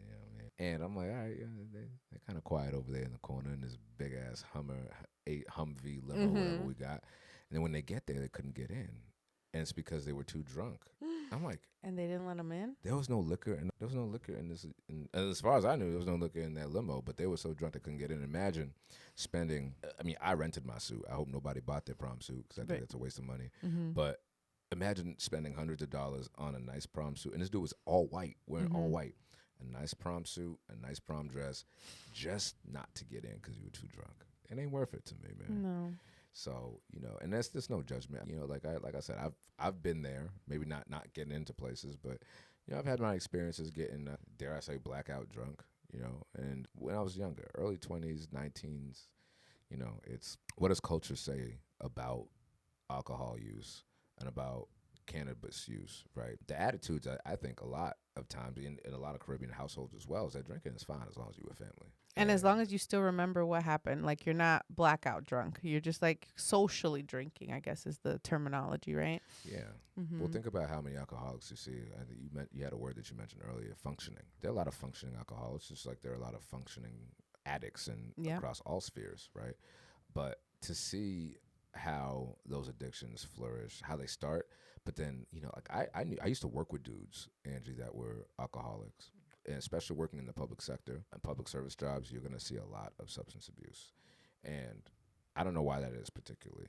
and I'm like, all right, they're kind of quiet over there in the corner in this big ass Humvee limo, whatever we got. And then when they get there, they couldn't get in, and it's because they were too drunk. I'm like, and they didn't let them in? There was no liquor in this. And as far as I knew, there was no liquor in that limo. But they were so drunk they couldn't get in. Imagine spending. I mean, I rented my suit. I hope nobody bought their prom suit because I think that's a waste of money. But imagine spending hundreds of dollars on a nice prom suit, and this dude was all white, wearing all white, a nice prom suit, a nice prom dress, just not to get in because you were too drunk. It ain't worth it to me, man. No. So, and there's no judgment. Like I said, I've been there, maybe not getting into places, but, I've had my experiences getting, dare I say, blackout drunk, and when I was younger, early 20s, 19s, it's what does culture say about alcohol use and about cannabis use, right? The attitudes, I think a lot of times in a lot of Caribbean households as well, is that drinking is fine as long as you're with family. And as long as you still remember what happened, like you're not blackout drunk. You're just like socially drinking, I guess is the terminology, right? Yeah. Well, think about how many alcoholics you see. I think you had a word that you mentioned earlier, functioning. There are a lot of functioning alcoholics, just like there are a lot of functioning addicts across all spheres, right? But to see how those addictions flourish, how they start, but then, like I used to work with dudes, Angie, that were alcoholics. And especially working in the public sector and public service jobs, you're going to see a lot of substance abuse. And I don't know why that is particularly.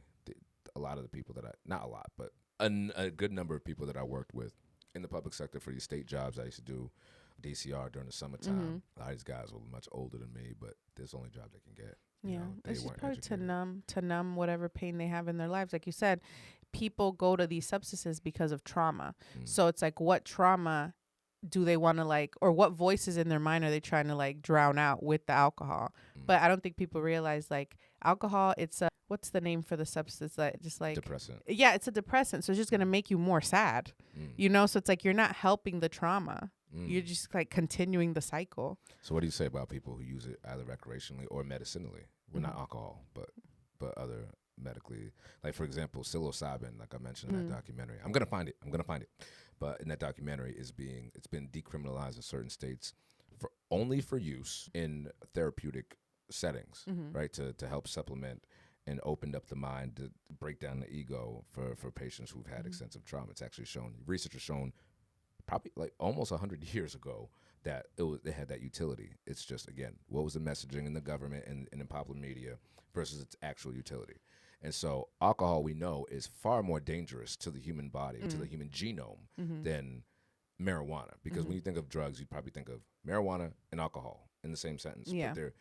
A lot of the people not a lot, but a good number of people that I worked with in the public sector for these state jobs I used to do, DCR during the summertime. A lot of these guys were much older than me, but this is the only job they can get. It's just probably to numb whatever pain they have in their lives. Like you said, people go to these substances because of trauma. So it's like, what trauma do they want to or what voices in their mind are they trying to drown out with the alcohol? But I don't think people realize alcohol, it's what's the name for the substance that just depressant. Yeah, it's a depressant. So it's just going to make you more sad, so it's you're not helping the trauma. You're just continuing the cycle. So what do you say about people who use it either recreationally or medicinally? Well, not alcohol, but other medically, for example, psilocybin, like I mentioned in that documentary. I'm gonna find it. But in that documentary, it's been decriminalized in certain states only for use in therapeutic settings, right? To help supplement and open up the mind to break down the ego for patients who've had extensive trauma. It's actually shown, research has shown probably almost 100 years ago that it had that utility. It's just, again, what was the messaging in the government and in popular media versus its actual utility. And so alcohol, we know, is far more dangerous to the human body, to the human genome, than marijuana. Because when you think of drugs, you'd probably think of marijuana and alcohol in the same sentence. Yeah. But they're,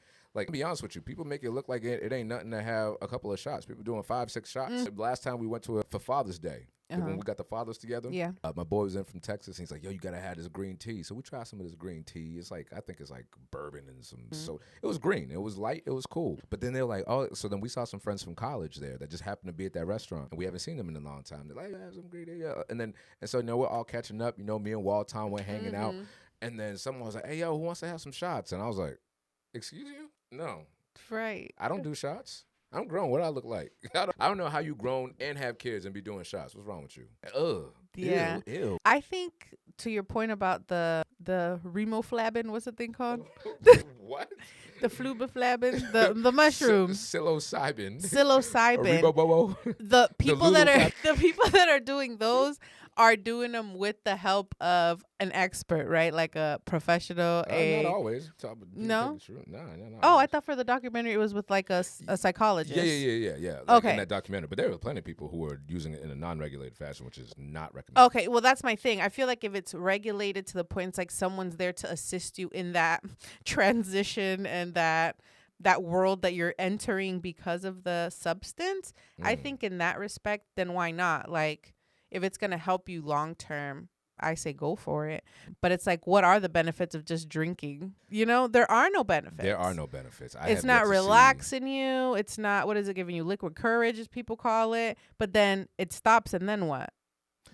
to be honest with you, people make it look like it ain't nothing to have a couple of shots. People doing 5-6 shots. Last time we went for Father's Day, when we got the fathers together, my boy was in from Texas, and he's like, yo, you got to have this green tea. So we tried some of this green tea. It's I think it's bourbon and some soda. It was green. It was light. It was cool. But then they're like, oh, so then we saw some friends from college there that just happened to be at that restaurant, and we haven't seen them in a long time. They're like, have some green tea. Yeah. And so, we're all catching up. Me and Walton were hanging out. And then someone was like, hey, yo, who wants to have some shots? And I was like, excuse you? No. Right. I don't do shots. I'm grown. What do I look like? I don't know how you grown and have kids and be doing shots. What's wrong with you? Ugh. Yeah. Ew. I think to your point about the remoflavin, what's the thing called? What? The flubiflavin, the mushrooms. Psilocybin. The people that are doing those are doing them with the help of an expert, right? Like a professional. Not always. No? No, not Oh, I always. thought for the documentary it was with like a psychologist. Yeah. Like Okay. in that documentary. But there were plenty of people who were using it in a non-regulated fashion, which is not recommended. Okay, well, that's my thing. I feel like if it's regulated to the point, it's like someone's there to assist you in that transition and that world that you're entering because of the substance. I think in that respect, then why not? Like, if it's going to help you long term, I say go for it. But it's like, what are the benefits of just drinking? You know, there are no benefits. There are no benefits. It's not relaxing you. It's not, what is it giving you? Liquid courage, as people call it. But then it stops, and then what?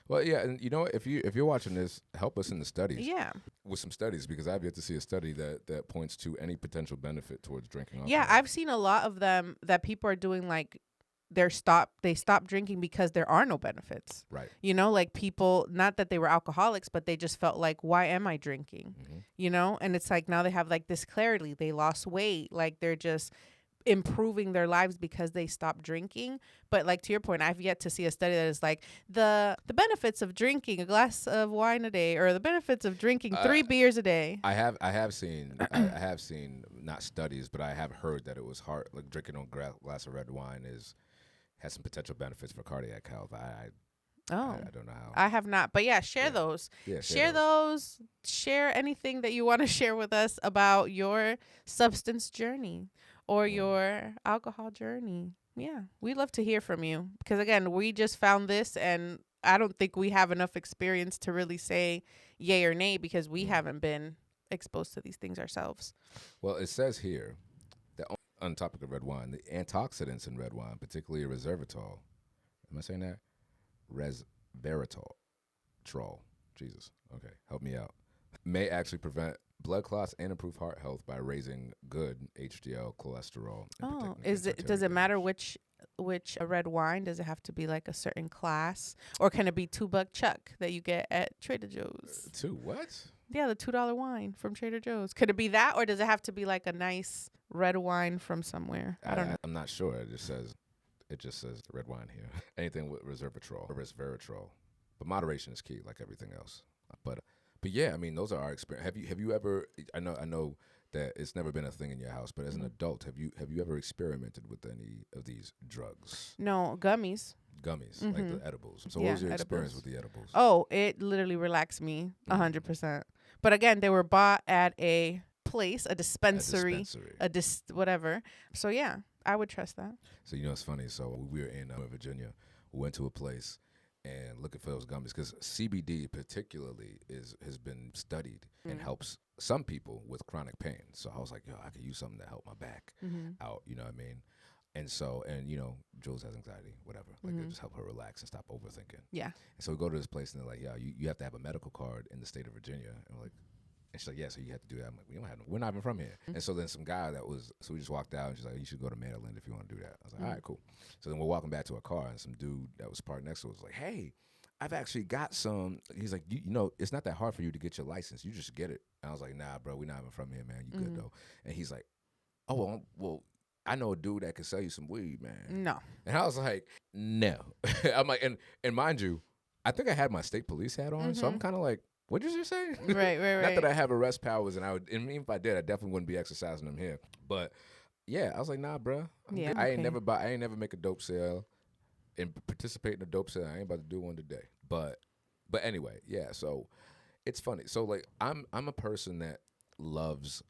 Well, yeah, and you know, if you're watching this, help us in the studies. Yeah. With some studies, because I've yet to see a study that points to any potential benefit towards drinking alcohol. Yeah, I've seen a lot of them that people are doing like they stop drinking because there are no benefits. Right. You know, like people, not that they were alcoholics, but they just felt like, why am I drinking? Mm-hmm. You know, and it's like now they have like this clarity. They lost weight, like they're just improving their lives because they stopped drinking. But like to your point, I've yet to see a study that is like the benefits of drinking a glass of wine a day or the benefits of drinking 3 beers a day. I have seen not studies, but I have heard that it was hard, like drinking a glass of red wine has some potential benefits for cardiac health. I don't know how. I have not. But yeah, share those. Yeah, share those. Share anything that you want to share with us about your substance journey or your alcohol journey. Yeah, we'd love to hear from you. Because again, we just found this and I don't think we have enough experience to really say yay or nay because we haven't been exposed to these things ourselves. Well, it says here that on the topic of red wine, the antioxidants in red wine, particularly resveratrol. Am I saying that? Resveratrol. Jesus. Okay, help me out. May actually prevent blood clots and improve heart health by raising good HDL cholesterol. Oh, does it matter which red wine? Does it have to be like a certain class, or can it be $2 Chuck that you get at Trader Joe's? What? Yeah, the $2 wine from Trader Joe's. Could it be that, or does it have to be like a nice red wine from somewhere? I don't know. I'm not sure. It just says red wine here. Anything with resveratrol. But moderation is key, like everything else. But yeah, I mean, those are our experience. Have you ever? I know that it's never been a thing in your house, but as an adult, have you ever experimented with any of these drugs? No, gummies. Like the edibles. So what was your experience with the edibles? Oh, it literally relaxed me 100%. But again, they were bought at a place, a dispensary, whatever. So yeah, I would trust that. So you know, it's funny. So we were in Virginia. We went to a place and looking for those gummies because CBD particularly has been studied and helps some people with chronic pain. So I was like, yo, I could use something to help my back out. You know what I mean? And so, and you know, Jules has anxiety, whatever. Like, it just help her relax and stop overthinking. Yeah. And so we go to this place and they're like, yeah, you have to have a medical card in the state of Virginia. And we're like, and she's like, yeah, so you have to do that. I'm like, we're not even from here. And so then some guy so we just walked out and she's like, you should go to Maryland if you want to do that. I was like, all right, cool. So then we're walking back to our car and some dude that was parked next to us was like, hey, I've actually got some. He's like, you know, it's not that hard for you to get your license. You just get it. And I was like, nah, bro, we're not even from here, man. You good though. And he's like, oh, well, I know a dude that can sell you some weed, man. No. And I was like, no. I'm like, and mind you, I think I had my state police hat on, so I'm kind of like, what did you just say? Right. Not that I have arrest powers, and even if I did, I definitely wouldn't be exercising them here. But yeah, I was like, nah, bro. Yeah, I ain't never make a dope sale and participate in a dope sale. I ain't about to do one today. But anyway, yeah. So it's funny. So like, I'm a person that loves.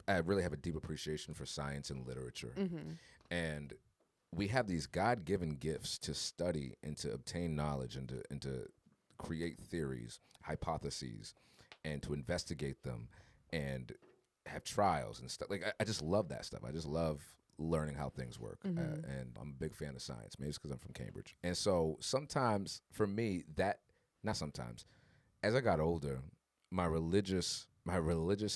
I really have a deep appreciation for science and literature, and we have these God-given gifts to study and to obtain knowledge and to create theories, hypotheses, and to investigate them and have trials and stuff. Like I just love that stuff. I just love learning how things work, and I'm a big fan of science. Maybe it's because I'm from Cambridge, and so sometimes for me not sometimes, as I got older, my religious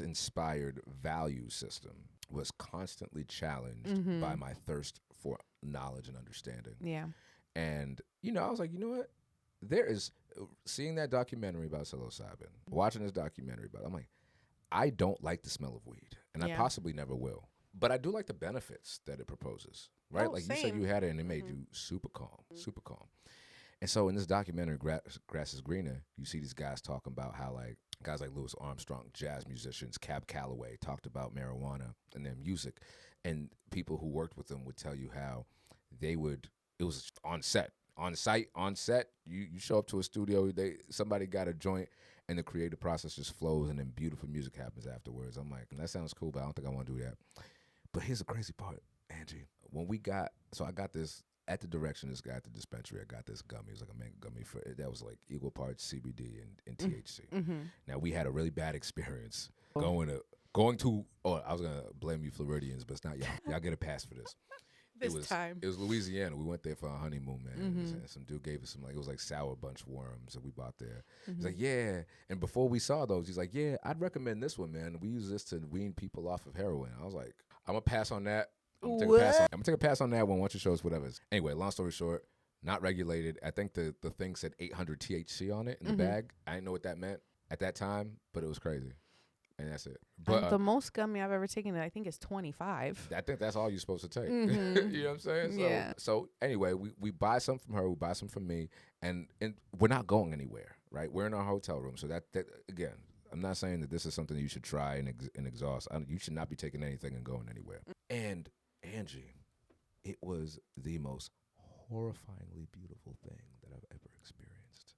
inspired value system was constantly challenged by my thirst for knowledge and understanding. Yeah. And, you know, I was like, you know what? There is, seeing that documentary about psilocybin, watching this documentary about it, I'm like, I don't like the smell of weed, and I possibly never will. But I do like the benefits that it proposes, right? Oh, like same. you said you had it and it made you super calm. And so in this documentary, Grass is Greener, you see these guys talking about how like guys like Louis Armstrong, jazz musicians, Cab Calloway talked about marijuana and their music. And people who worked with them would tell you how it was on set. On set, you show up to a studio, somebody got a joint, and the creative process just flows, and then beautiful music happens afterwards. I'm like, that sounds cool, but I don't think I want to do that. But here's the crazy part, Angie. I got this at the direction of this guy at the dispensary. I got this gummy. It was like a mango gummy that was like equal parts CBD and THC. Mm-hmm. Now we had a really bad experience going to. Oh, I was gonna blame you Floridians, but it's not y'all. Y'all get a pass for this. It was Louisiana. We went there for a honeymoon, man. Mm-hmm. And some dude gave us some, like, it was like sour bunch worms that we bought there. Mm-hmm. He's like, yeah. And before we saw those, he's like, yeah, I'd recommend this one, man. We use this to wean people off of heroin. I was like, I'm going to pass on that. I'm going to take a pass on that one once you show us whatever it is. Anyway, long story short, not regulated. I think the thing said 800 THC on it in the bag. I didn't know what that meant at that time, but it was crazy. And that's it. But the most gummy I've ever taken, I think, is 25. I think that's all you're supposed to take. Mm-hmm. You know what I'm saying? So, yeah. So anyway, we buy some from her, we buy some from me, and we're not going anywhere, right? We're in our hotel room. So that again, I'm not saying that this is something that you should try and exhaust. You should not be taking anything and going anywhere. And Angie, it was the most horrifyingly beautiful thing that I've ever experienced.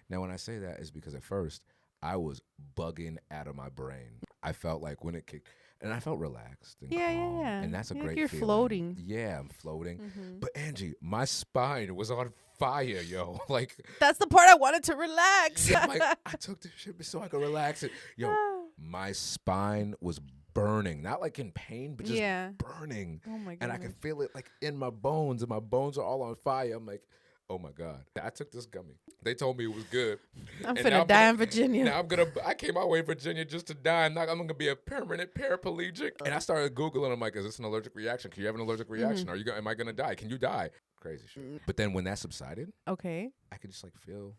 Now, when I say that is because at first, I was bugging out of my brain. I felt like when it kicked, and I felt relaxed and calm. Yeah. And that's a great you're feeling. Floating. Yeah, I'm floating. Mm-hmm. But Angie, my spine was on fire, yo. Like, that's the part I wanted to relax. Yeah, like, I took this shit so I could relax it. Yo, my spine was burning, not like in pain, but just burning. Oh my god! And I could feel it like in my bones, and my bones are all on fire. I'm like, oh my god! I took this gummy. They told me it was good. I'm finna die in Virginia. Now I came all the way to Virginia just to die. I'm gonna be a permanent paraplegic. And I started Googling. I'm like, is this an allergic reaction? Can you have an allergic reaction? Mm-hmm. Am I gonna die? Can you die? Crazy shit. But then when that subsided, okay, I could just like feel.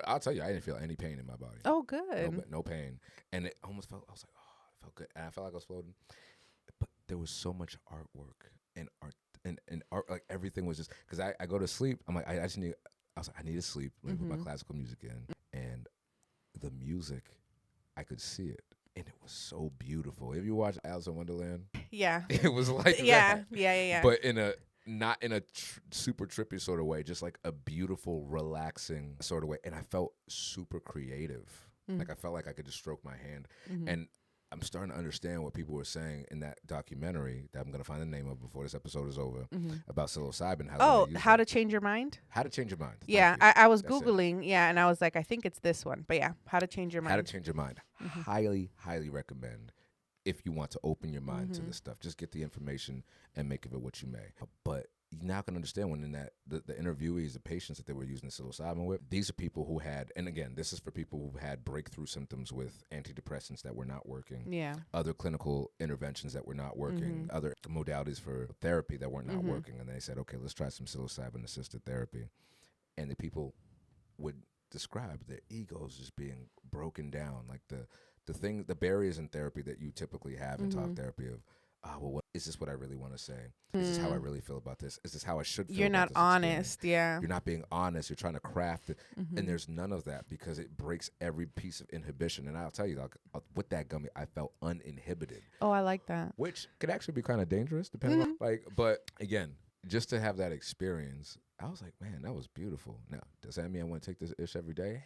I'll tell you, I didn't feel any pain in my body. Oh, good. No pain, and it almost felt. I was like, oh, it felt good, and I felt like I was floating. But there was so much artwork and art. And art, like everything was just because I go to sleep. I'm like, I was like, I need to sleep. Let me put my classical music in, and the music, I could see it, and it was so beautiful. Have you watched Alice in Wonderland? Yeah, it was like yeah, that. Yeah. But not in a super trippy sort of way, just like a beautiful, relaxing sort of way. And I felt super creative. Like I felt like I could just stroke my hand, and I'm starting to understand what people were saying in that documentary that I'm going to find the name of before this episode is over about psilocybin. How to Change Your Mind? How to Change Your Mind. Yeah, I was Googling, and I was like, I think it's this one. But yeah, How to Change Your Mind. How to Change Your Mind. Highly, highly recommend if you want to open your mind to this stuff. Just get the information and make of it what you may. But you now can understand when in that the interviewees, the patients that they were using the psilocybin with, these are people who had, and again, this is for people who had breakthrough symptoms with antidepressants that were not working, other clinical interventions that were not working, other modalities for therapy that were not working, and they said, okay, let's try some psilocybin-assisted therapy. And the people would describe their egos just being broken down, like the barriers in therapy that you typically have in talk therapy of, is this what I really want to say? Is this how I really feel about this? Is this how I should feel? You're not honest, You're not being honest. You're trying to craft it. And there's none of that because it breaks every piece of inhibition. And I'll tell you, like, with that gummy, I felt uninhibited. Oh, I like that. Which could actually be kind of dangerous, depending on, but again, just to have that experience, I was like, man, that was beautiful. Now, does that mean I want to take this ish every day?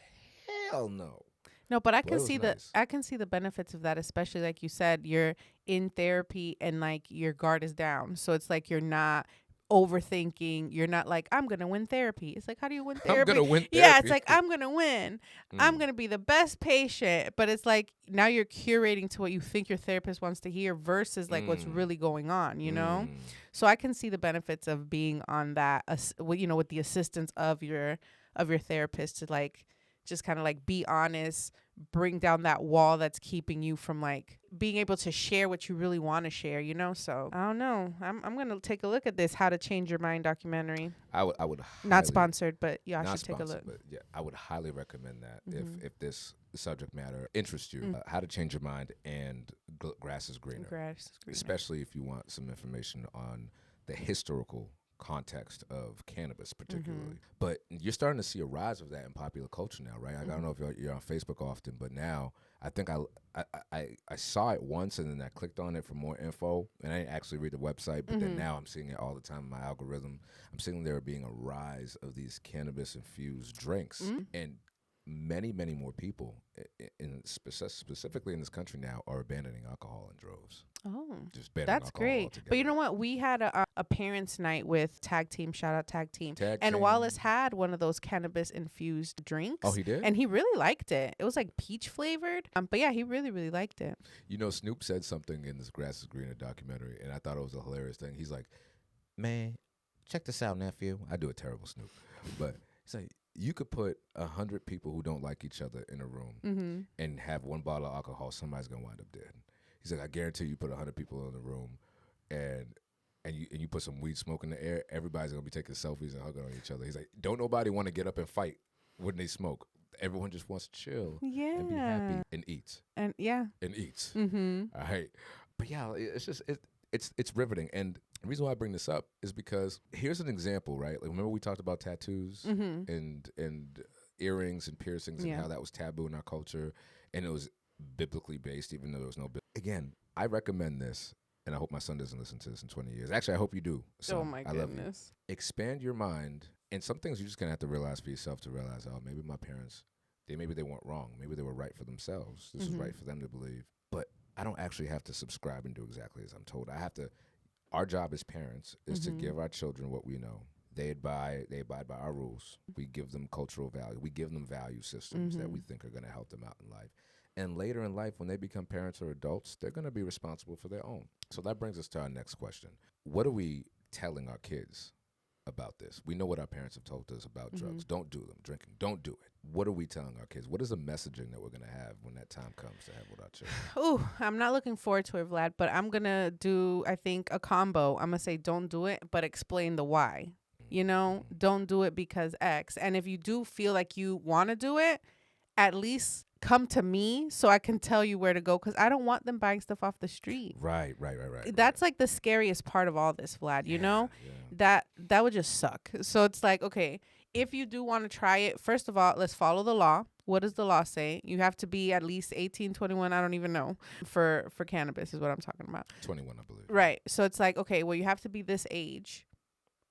Hell no. No, but I can see the benefits of that, especially like you said, you're in therapy and like your guard is down. So it's like you're not overthinking. You're not like, I'm going to win therapy. It's like, how do you win therapy? I'm going to win therapy. Yeah, it's like, I'm going to win. I'm going to be the best patient. But it's like now you're curating to what you think your therapist wants to hear versus like what's really going on, you know? So I can see the benefits of being on that, with the assistance of your therapist to like, just kind of like be honest, bring down that wall that's keeping you from like being able to share what you really want to share, you know? So I don't know. I'm going to take a look at this How to Change Your Mind documentary. I would not sponsored, but yeah, I should take a look. But yeah, I would highly recommend that if this subject matter interests you. How to Change Your Mind and Grass is Greener. Grass is Greener. Especially if you want some information on the historical context of cannabis particularly. But you're starting to see a rise of that in popular culture now, right? I don't know if you're on Facebook often, but now I think I saw it once and then I clicked on it for more info, and I didn't actually read the website, but then now I'm seeing it all the time in my algorithm. I'm seeing there being a rise of these cannabis-infused drinks, and many more people, specifically in this country now, are abandoning alcohol in droves. Oh, just banning that's alcohol great. altogether. But you know what? We had a parents' night with Tag Team. Shout out Tag Team. Tag and Team. Wallace had one of those cannabis-infused drinks. Oh, he did? And he really liked it. It was like peach flavored. But yeah, he really liked it. You know, Snoop said something in this Grass is Greener documentary, and I thought it was a hilarious thing. He's like, man, check this out, nephew. I do a terrible Snoop. But he's like, you could put 100 people who don't like each other in a room and have one bottle of alcohol, somebody's going to wind up dead. He's like, I guarantee you put 100 people in the room and you put some weed smoke in the air, everybody's going to be taking selfies and hugging on each other. He's like, don't nobody want to get up and fight when they smoke. Everyone just wants to chill and be happy and eat. And eats. All right. But yeah, it's just, it's riveting. And the reason why I bring this up is because here's an example, right? Like, remember we talked about tattoos and earrings and piercings and how that was taboo in our culture, and it was biblically based, even though there was no. Again, I recommend this, and I hope my son doesn't listen to this in 20 years. Actually, I hope you do. Son. Oh my goodness! I love you. Expand your mind, and some things you're just gonna have to realize for yourself to realize, oh, maybe my parents, maybe they weren't wrong. Maybe they were right for themselves. This was right for them to believe. But I don't actually have to subscribe and do exactly as I'm told. I have to. Our job as parents is to give our children what we know. They abide by our rules. We give them cultural value. We give them value systems that we think are going to help them out in life. And later in life, when they become parents or adults, they're going to be responsible for their own. So that brings us to our next question. What are we telling our kids about this? We know what our parents have told us about drugs. Don't do them. Drinking. Don't do it. What are we telling our kids? What is the messaging that we're going to have when that time comes to have with our children? Ooh, I'm not looking forward to it, Vlad, but I'm going to do, I think, a combo. I'm going to say don't do it, but explain the why. You know, don't do it because X. And if you do feel like you want to do it, at least come to me so I can tell you where to go, because I don't want them buying stuff off the street. Right. That's like the scariest part of all this, Vlad, you know? That would just suck. So it's like, okay, if you do want to try it, first of all, let's follow the law. What does the law say? You have to be at least 18, 21, I don't even know, for cannabis is what I'm talking about. 21, I believe. Right. So it's like, okay, well, you have to be this age.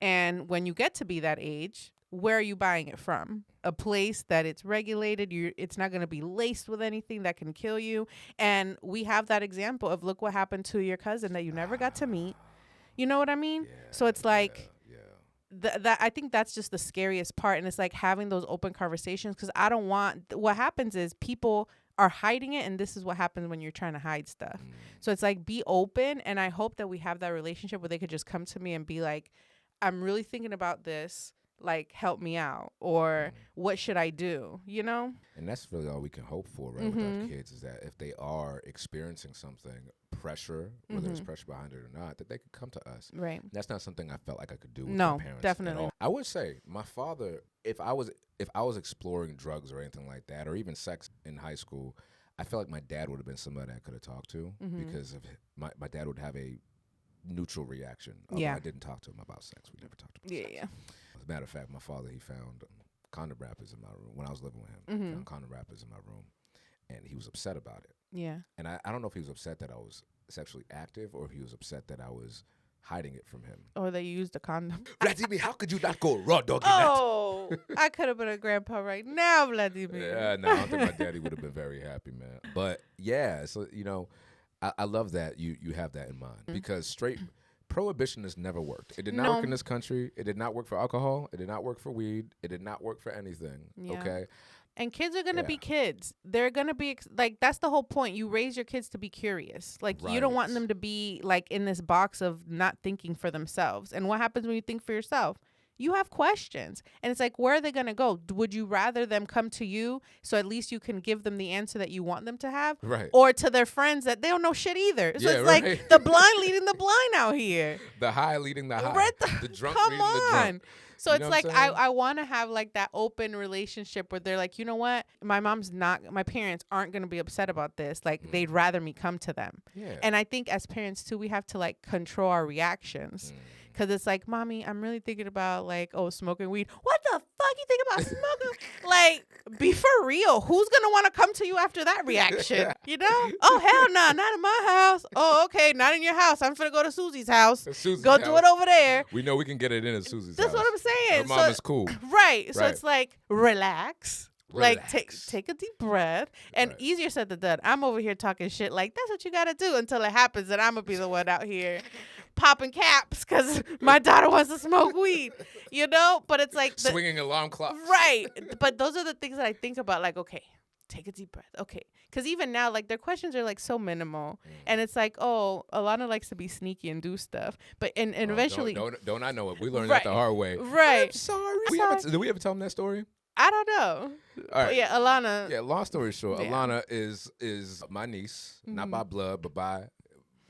And when you get to be that age, where are you buying it from? A place that it's regulated. It's not going to be laced with anything that can kill you. And we have that example of, look what happened to your cousin that you never got to meet. You know what I mean? So it's like, that I think that's just the scariest part. And it's like having those open conversations, because I don't want, what happens is people are hiding it, and this is what happens when you're trying to hide stuff. So it's like, be open, and I hope that we have that relationship where they could just come to me and be like, I'm really thinking about this, like, help me out, or what should I do, you know? And that's really all we can hope for, right, with our kids, is that if they are experiencing something, pressure, whether there's pressure behind it or not, that they could come to us. Right. And that's not something I felt like I could do with my parents. Definitely. At all. I would say my father, if I was exploring drugs or anything like that, or even sex in high school, I felt like my dad would have been somebody I could have talked to, because of my dad would have a neutral reaction. I didn't talk to him about sex. We never talked about sex. Yeah. As a matter of fact, my father, he found condom wrappers in my room when I was living with him. He found condom wrappers in my room, and he was upset about it. Yeah. And I don't know if he was upset that I was sexually active, or if he was upset that I was hiding it from him. Or that you used a condom. Vladimir, how could you not go raw dog? Oh, I could have been a grandpa right now, Vladimir. Yeah, no, I don't think my daddy would have been very happy, man. But yeah, so, you know, I love that you have that in mind, because straight prohibition has never worked. It did not work in this country. It did not work for alcohol. It did not work for weed. It did not work for anything. Yeah. Okay. And kids are going to be kids. They're going to be, like, that's the whole point. You raise your kids to be curious. Like, you don't want them to be, like, in this box of not thinking for themselves. And what happens when you think for yourself? You have questions. And it's like, where are they going to go? Would you rather them come to you so at least you can give them the answer that you want them to have? Right. Or to their friends that they don't know shit either? So it's like the blind leading the blind out here. The high leading the high. Right. The drunk Come leading the drunk. So it's like, I want to have like that open relationship where they're like, you know what? My parents aren't going to be upset about this. Like, they'd rather me come to them. Yeah. And I think as parents too, we have to like control our reactions. Because it's like, mommy, I'm really thinking about like, smoking weed. What the fuck you think about smoking? Like, be for real. Who's going to want to come to you after that reaction? You know? Oh, hell no, not in my house. Oh, okay, not in your house. I'm finna go to Susie's house. Go do it over there. We know we can get it in at Susie's That's house. what I'm saying. Her mom is cool. Right. So it's like, relax. Like, Relax. take a deep breath. And easier said than done. I'm over here talking shit like, that's what you got to do until it happens. And I'm going to be the one out here popping caps because my daughter wants to smoke weed, you know? But it's like... swinging alarm clocks. Right. But those are the things that I think about, like, okay, take a deep breath. Okay. Because even now, like, their questions are, like, so minimal. And it's like, oh, Alana likes to be sneaky and do stuff. But and eventually... Don't I know it. We learned that the hard way. Right. I'm sorry. Did we ever tell them that story? I don't know. All right. Yeah, Alana. Yeah, long story short, Alana is my niece, not by blood, but by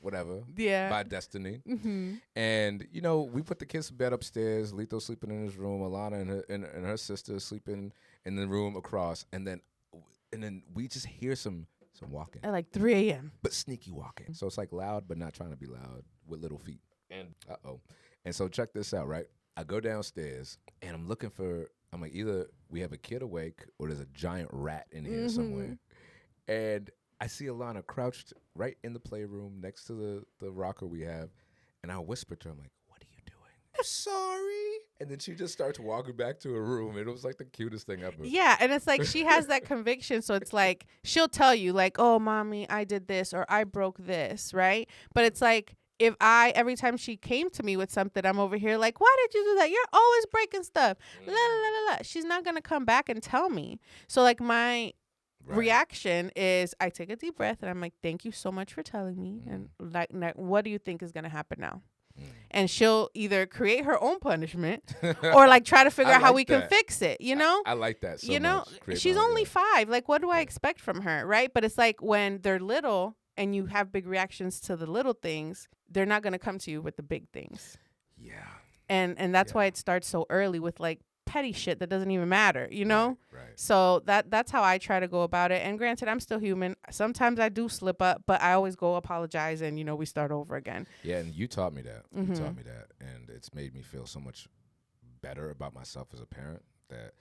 whatever. Yeah. By destiny. And, you know, we put the kids to bed upstairs, Lito sleeping in his room, Alana and her sister sleeping in the room across, and then we just hear some walking. At like 3 a.m. But sneaky walking. So it's like loud, but not trying to be loud with little feet. And And so check this out, right? I go downstairs and I'm looking I'm like, either we have a kid awake or there's a giant rat in here somewhere. And I see Alana crouched right in the playroom next to the rocker we have. And I whisper to her, I'm like, what are you doing? I'm sorry. And then she just starts walking back to her room. And it was like the cutest thing ever. Yeah. And it's like she has that conviction. So it's like she'll tell you like, oh, mommy, I did this or I broke this. Right. But it's like, every time she came to me with something, I'm over here like, why did you do that? You're always breaking stuff. La, la, la, la. She's not going to come back and tell me. So like my reaction is I take a deep breath and I'm like, thank you so much for telling me. And like, what do you think is going to happen now? And she'll either create her own punishment or like try to figure out how we can fix it, you know? I like that so you know, much. She's only 5. Like, what do I expect from her, right? But it's like when they're little and you have big reactions to the little things, they're not going to come to you with the big things. Yeah. And that's why it starts so early with like petty shit that doesn't even matter, you know? Right. So that's how I try to go about it. And granted, I'm still human. Sometimes I do slip up, but I always go apologize and, you know, we start over again. Yeah, and you taught me that. You taught me that. And it's made me feel so much better about myself as a parent that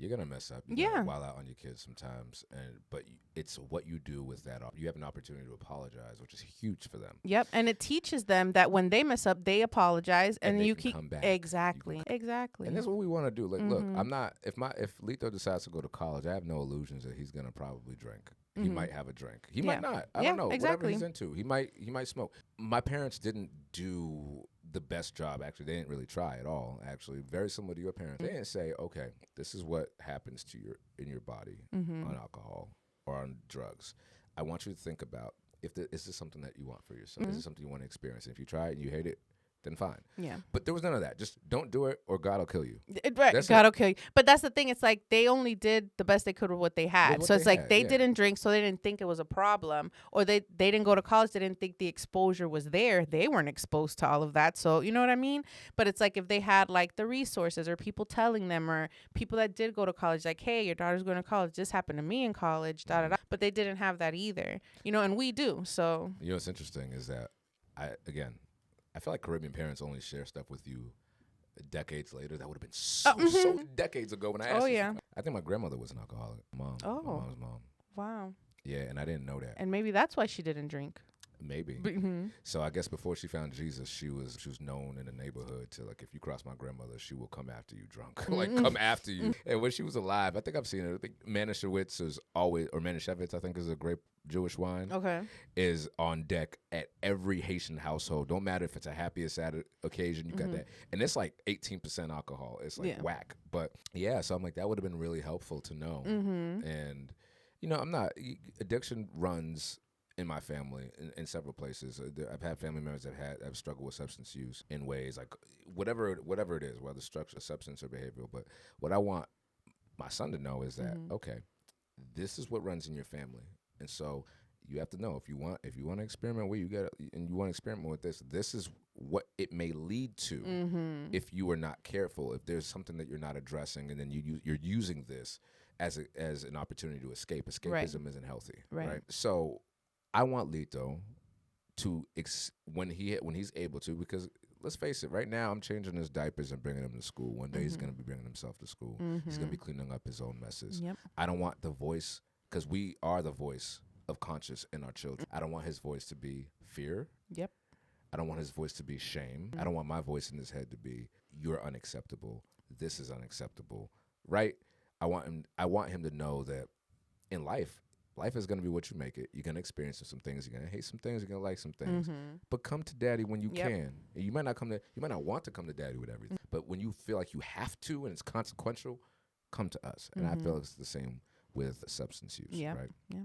you're going to mess up. You're gonna wild out on your kids sometimes. But it's what you do with that. You have an opportunity to apologize, which is huge for them. Yep. And it teaches them that when they mess up, they apologize and you keep come back. Exactly. Exactly. And that's what we want to do. Like, look, I'm not, if Lito decides to go to college, I have no illusions that he's going to probably drink. He might have a drink. He might not. I don't know. Exactly. Whatever he's into. He might smoke. My parents didn't do the best job. Actually, they didn't really try at all. Actually, very similar to your parents. They didn't say, okay, this is what happens to in your body on alcohol or on drugs. I want you to think about is this something that you want for yourself? Is this something you want to experience? And if you try it and you hate it, then fine. Yeah. But there was none of that. Just don't do it or God will kill you. Right. God will kill you. But that's the thing. It's like they only did the best they could with what they had. So it's like they didn't drink, so they didn't think it was a problem. Or they didn't go to college. They didn't think the exposure was there. They weren't exposed to all of that. So you know what I mean? But it's like if they had like the resources or people telling them or people that did go to college, like, hey, your daughter's going to college. This happened to me in college. Da, da, da. But they didn't have that either. You know, and we do. So. You know what's interesting is that I feel like Caribbean parents only share stuff with you decades later. That would have been so decades ago when I asked. Oh, yeah. I think my grandmother was an alcoholic. My mom's mom. Wow. Yeah, and I didn't know that. And maybe that's why she didn't drink. Maybe. So I guess before she found Jesus, she was known in the neighborhood to, like, if you cross my grandmother, she will come after you drunk. Like, come after you. And when she was alive, I think I've seen it. I think Manischewitz is always, or Manischewitz, I think is a great Jewish wine. Okay. Is on deck at every Haitian household. Don't matter if it's a happy or sad occasion, you got that. And it's like 18% alcohol. It's like whack. But yeah, so I'm like, that would have been really helpful to know. And, you know, addiction runs in my family in several places. I've had family members that have struggled with substance use in ways like whatever it is, whether structure, substance, or behavioral. But what I want my son to know is that, okay, this is what runs in your family. And so you have to know if you want to experiment where you get and you want to experiment with this is what it may lead to if you are not careful, if there's something that you're not addressing, and then you're using this as an opportunity to escape. Escapism isn't healthy, right? So I want Lito to when he's able to, because let's face it. Right now, I'm changing his diapers and bringing him to school. One day he's gonna be bringing himself to school. He's gonna be cleaning up his own messes. Yep. I don't want the voice, because we are the voice of conscience in our children. I don't want his voice to be fear. Yep. I don't want his voice to be shame. I don't want my voice in his head to be, you're unacceptable. This is unacceptable. Right? I want him to know that in life is going to be what you make it. You're going to experience some things. You're going to hate some things. You're going to like some things. But come to daddy when you can. And you might not want to come to daddy with everything. But when you feel like you have to and it's consequential, come to us. And I feel it's the same with substance use. Right? Yeah.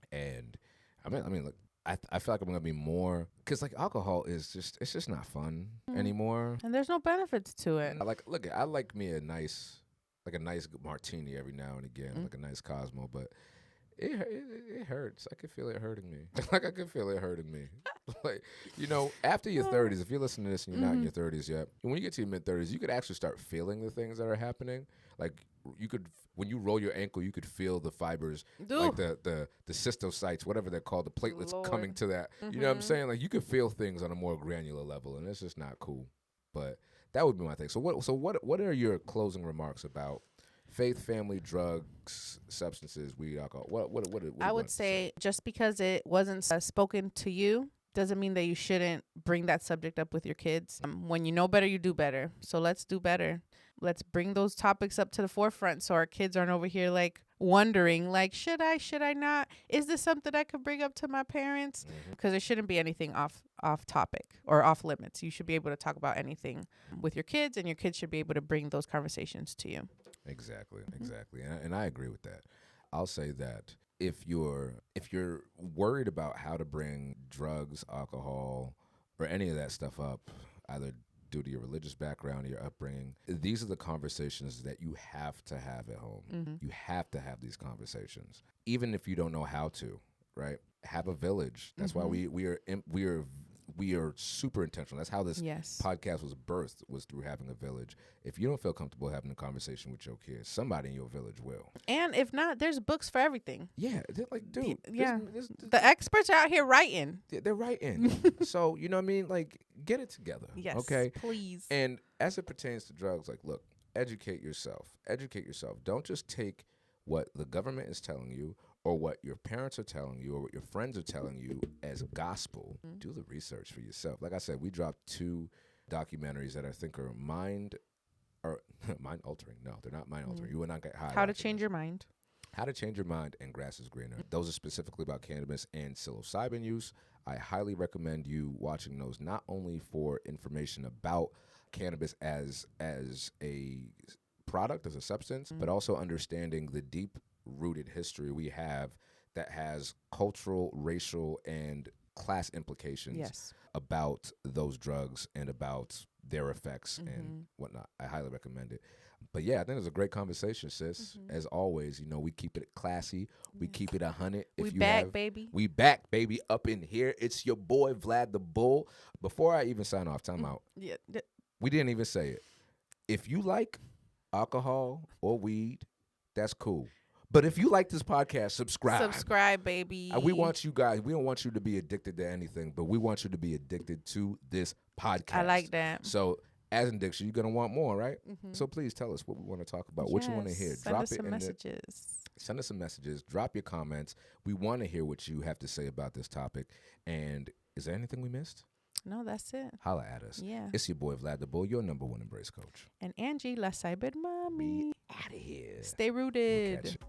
And I mean, look, I feel like I'm gonna be more, because like alcohol is just not fun anymore. And there's no benefits to it. I like me a nice martini every now and again, like a nice Cosmo, but it hurts. I can feel it hurting me. Like, after your 30s, if you're listening to this and you're not in your 30s yet, when you get to your mid 30s, you could actually start feeling the things that are happening. Like when you roll your ankle, you could feel the fibers, like the cystocytes, whatever they're called, the platelets coming to that. You know what I'm saying? Like, you could feel things on a more granular level, and it's just not cool. But that would be my thing. So what are your closing remarks about faith, family, drugs, substances, weed, alcohol? What I would say just because it wasn't spoken to you doesn't mean that you shouldn't bring that subject up with your kids. When you know better, you do better. So let's do better. Let's bring those topics up to the forefront so our kids aren't over here like wondering, like, should I not? Is this something I could bring up to my parents? Because there shouldn't be anything off topic or off limits. You should be able to talk about anything with your kids, and your kids should be able to bring those conversations to you. Exactly. And I agree with that. I'll say that if you're worried about how to bring drugs, alcohol, or any of that stuff up, either due to your religious background or your upbringing, these are the conversations that you have to have at home. You have to have these conversations, even if you don't know how to. Right? Have a village. That's why we are super intentional. That's how this podcast was birthed, was through having a village. If you don't feel comfortable having a conversation with your kids, somebody in your village will. And if not, there's books for everything. Yeah, like, dude. The experts are out here writing. They're writing. So, you know what I mean? Like, get it together. Yes, okay? Please. And as it pertains to drugs, like, look, educate yourself. Don't just take what the government is telling you or what your parents are telling you or what your friends are telling you as gospel. Do the research for yourself. Like I said, we dropped 2 documentaries that I think are mind-altering. No, they're not mind-altering. You will not get high. How to Change Your Mind. How to Change Your Mind and Grass is Greener. Those are specifically about cannabis and psilocybin use. I highly recommend you watching those, not only for information about cannabis as a product, as a substance, but also understanding the deep-rooted history we have that has cultural, racial, and class implications about those drugs and about their effects and whatnot. I highly recommend it. But yeah, I think it was a great conversation, sis. As always, we keep it classy. We keep it 100. We back, baby. We back, baby, up in here. It's your boy, Vlad the Bull. Before I even sign off, time out. Yeah. We didn't even say it. If you like alcohol or weed, that's cool. But if you like this podcast, subscribe. Subscribe, baby. We want you guys, we don't want you to be addicted to anything, but we want you to be addicted to this podcast. I like that. So as an addiction, you're going to want more, right? So please tell us what we want to talk about, what you want to hear. Send us some messages. Send us some messages. Drop your comments. We want to hear what you have to say about this topic. And is there anything we missed? No, that's it. Holla at us. Yeah. It's your boy, Vlad the Bull, your #1 embrace coach. And Angie, La Cyber Mommy. We out of here. Stay rooted. We'll catch you.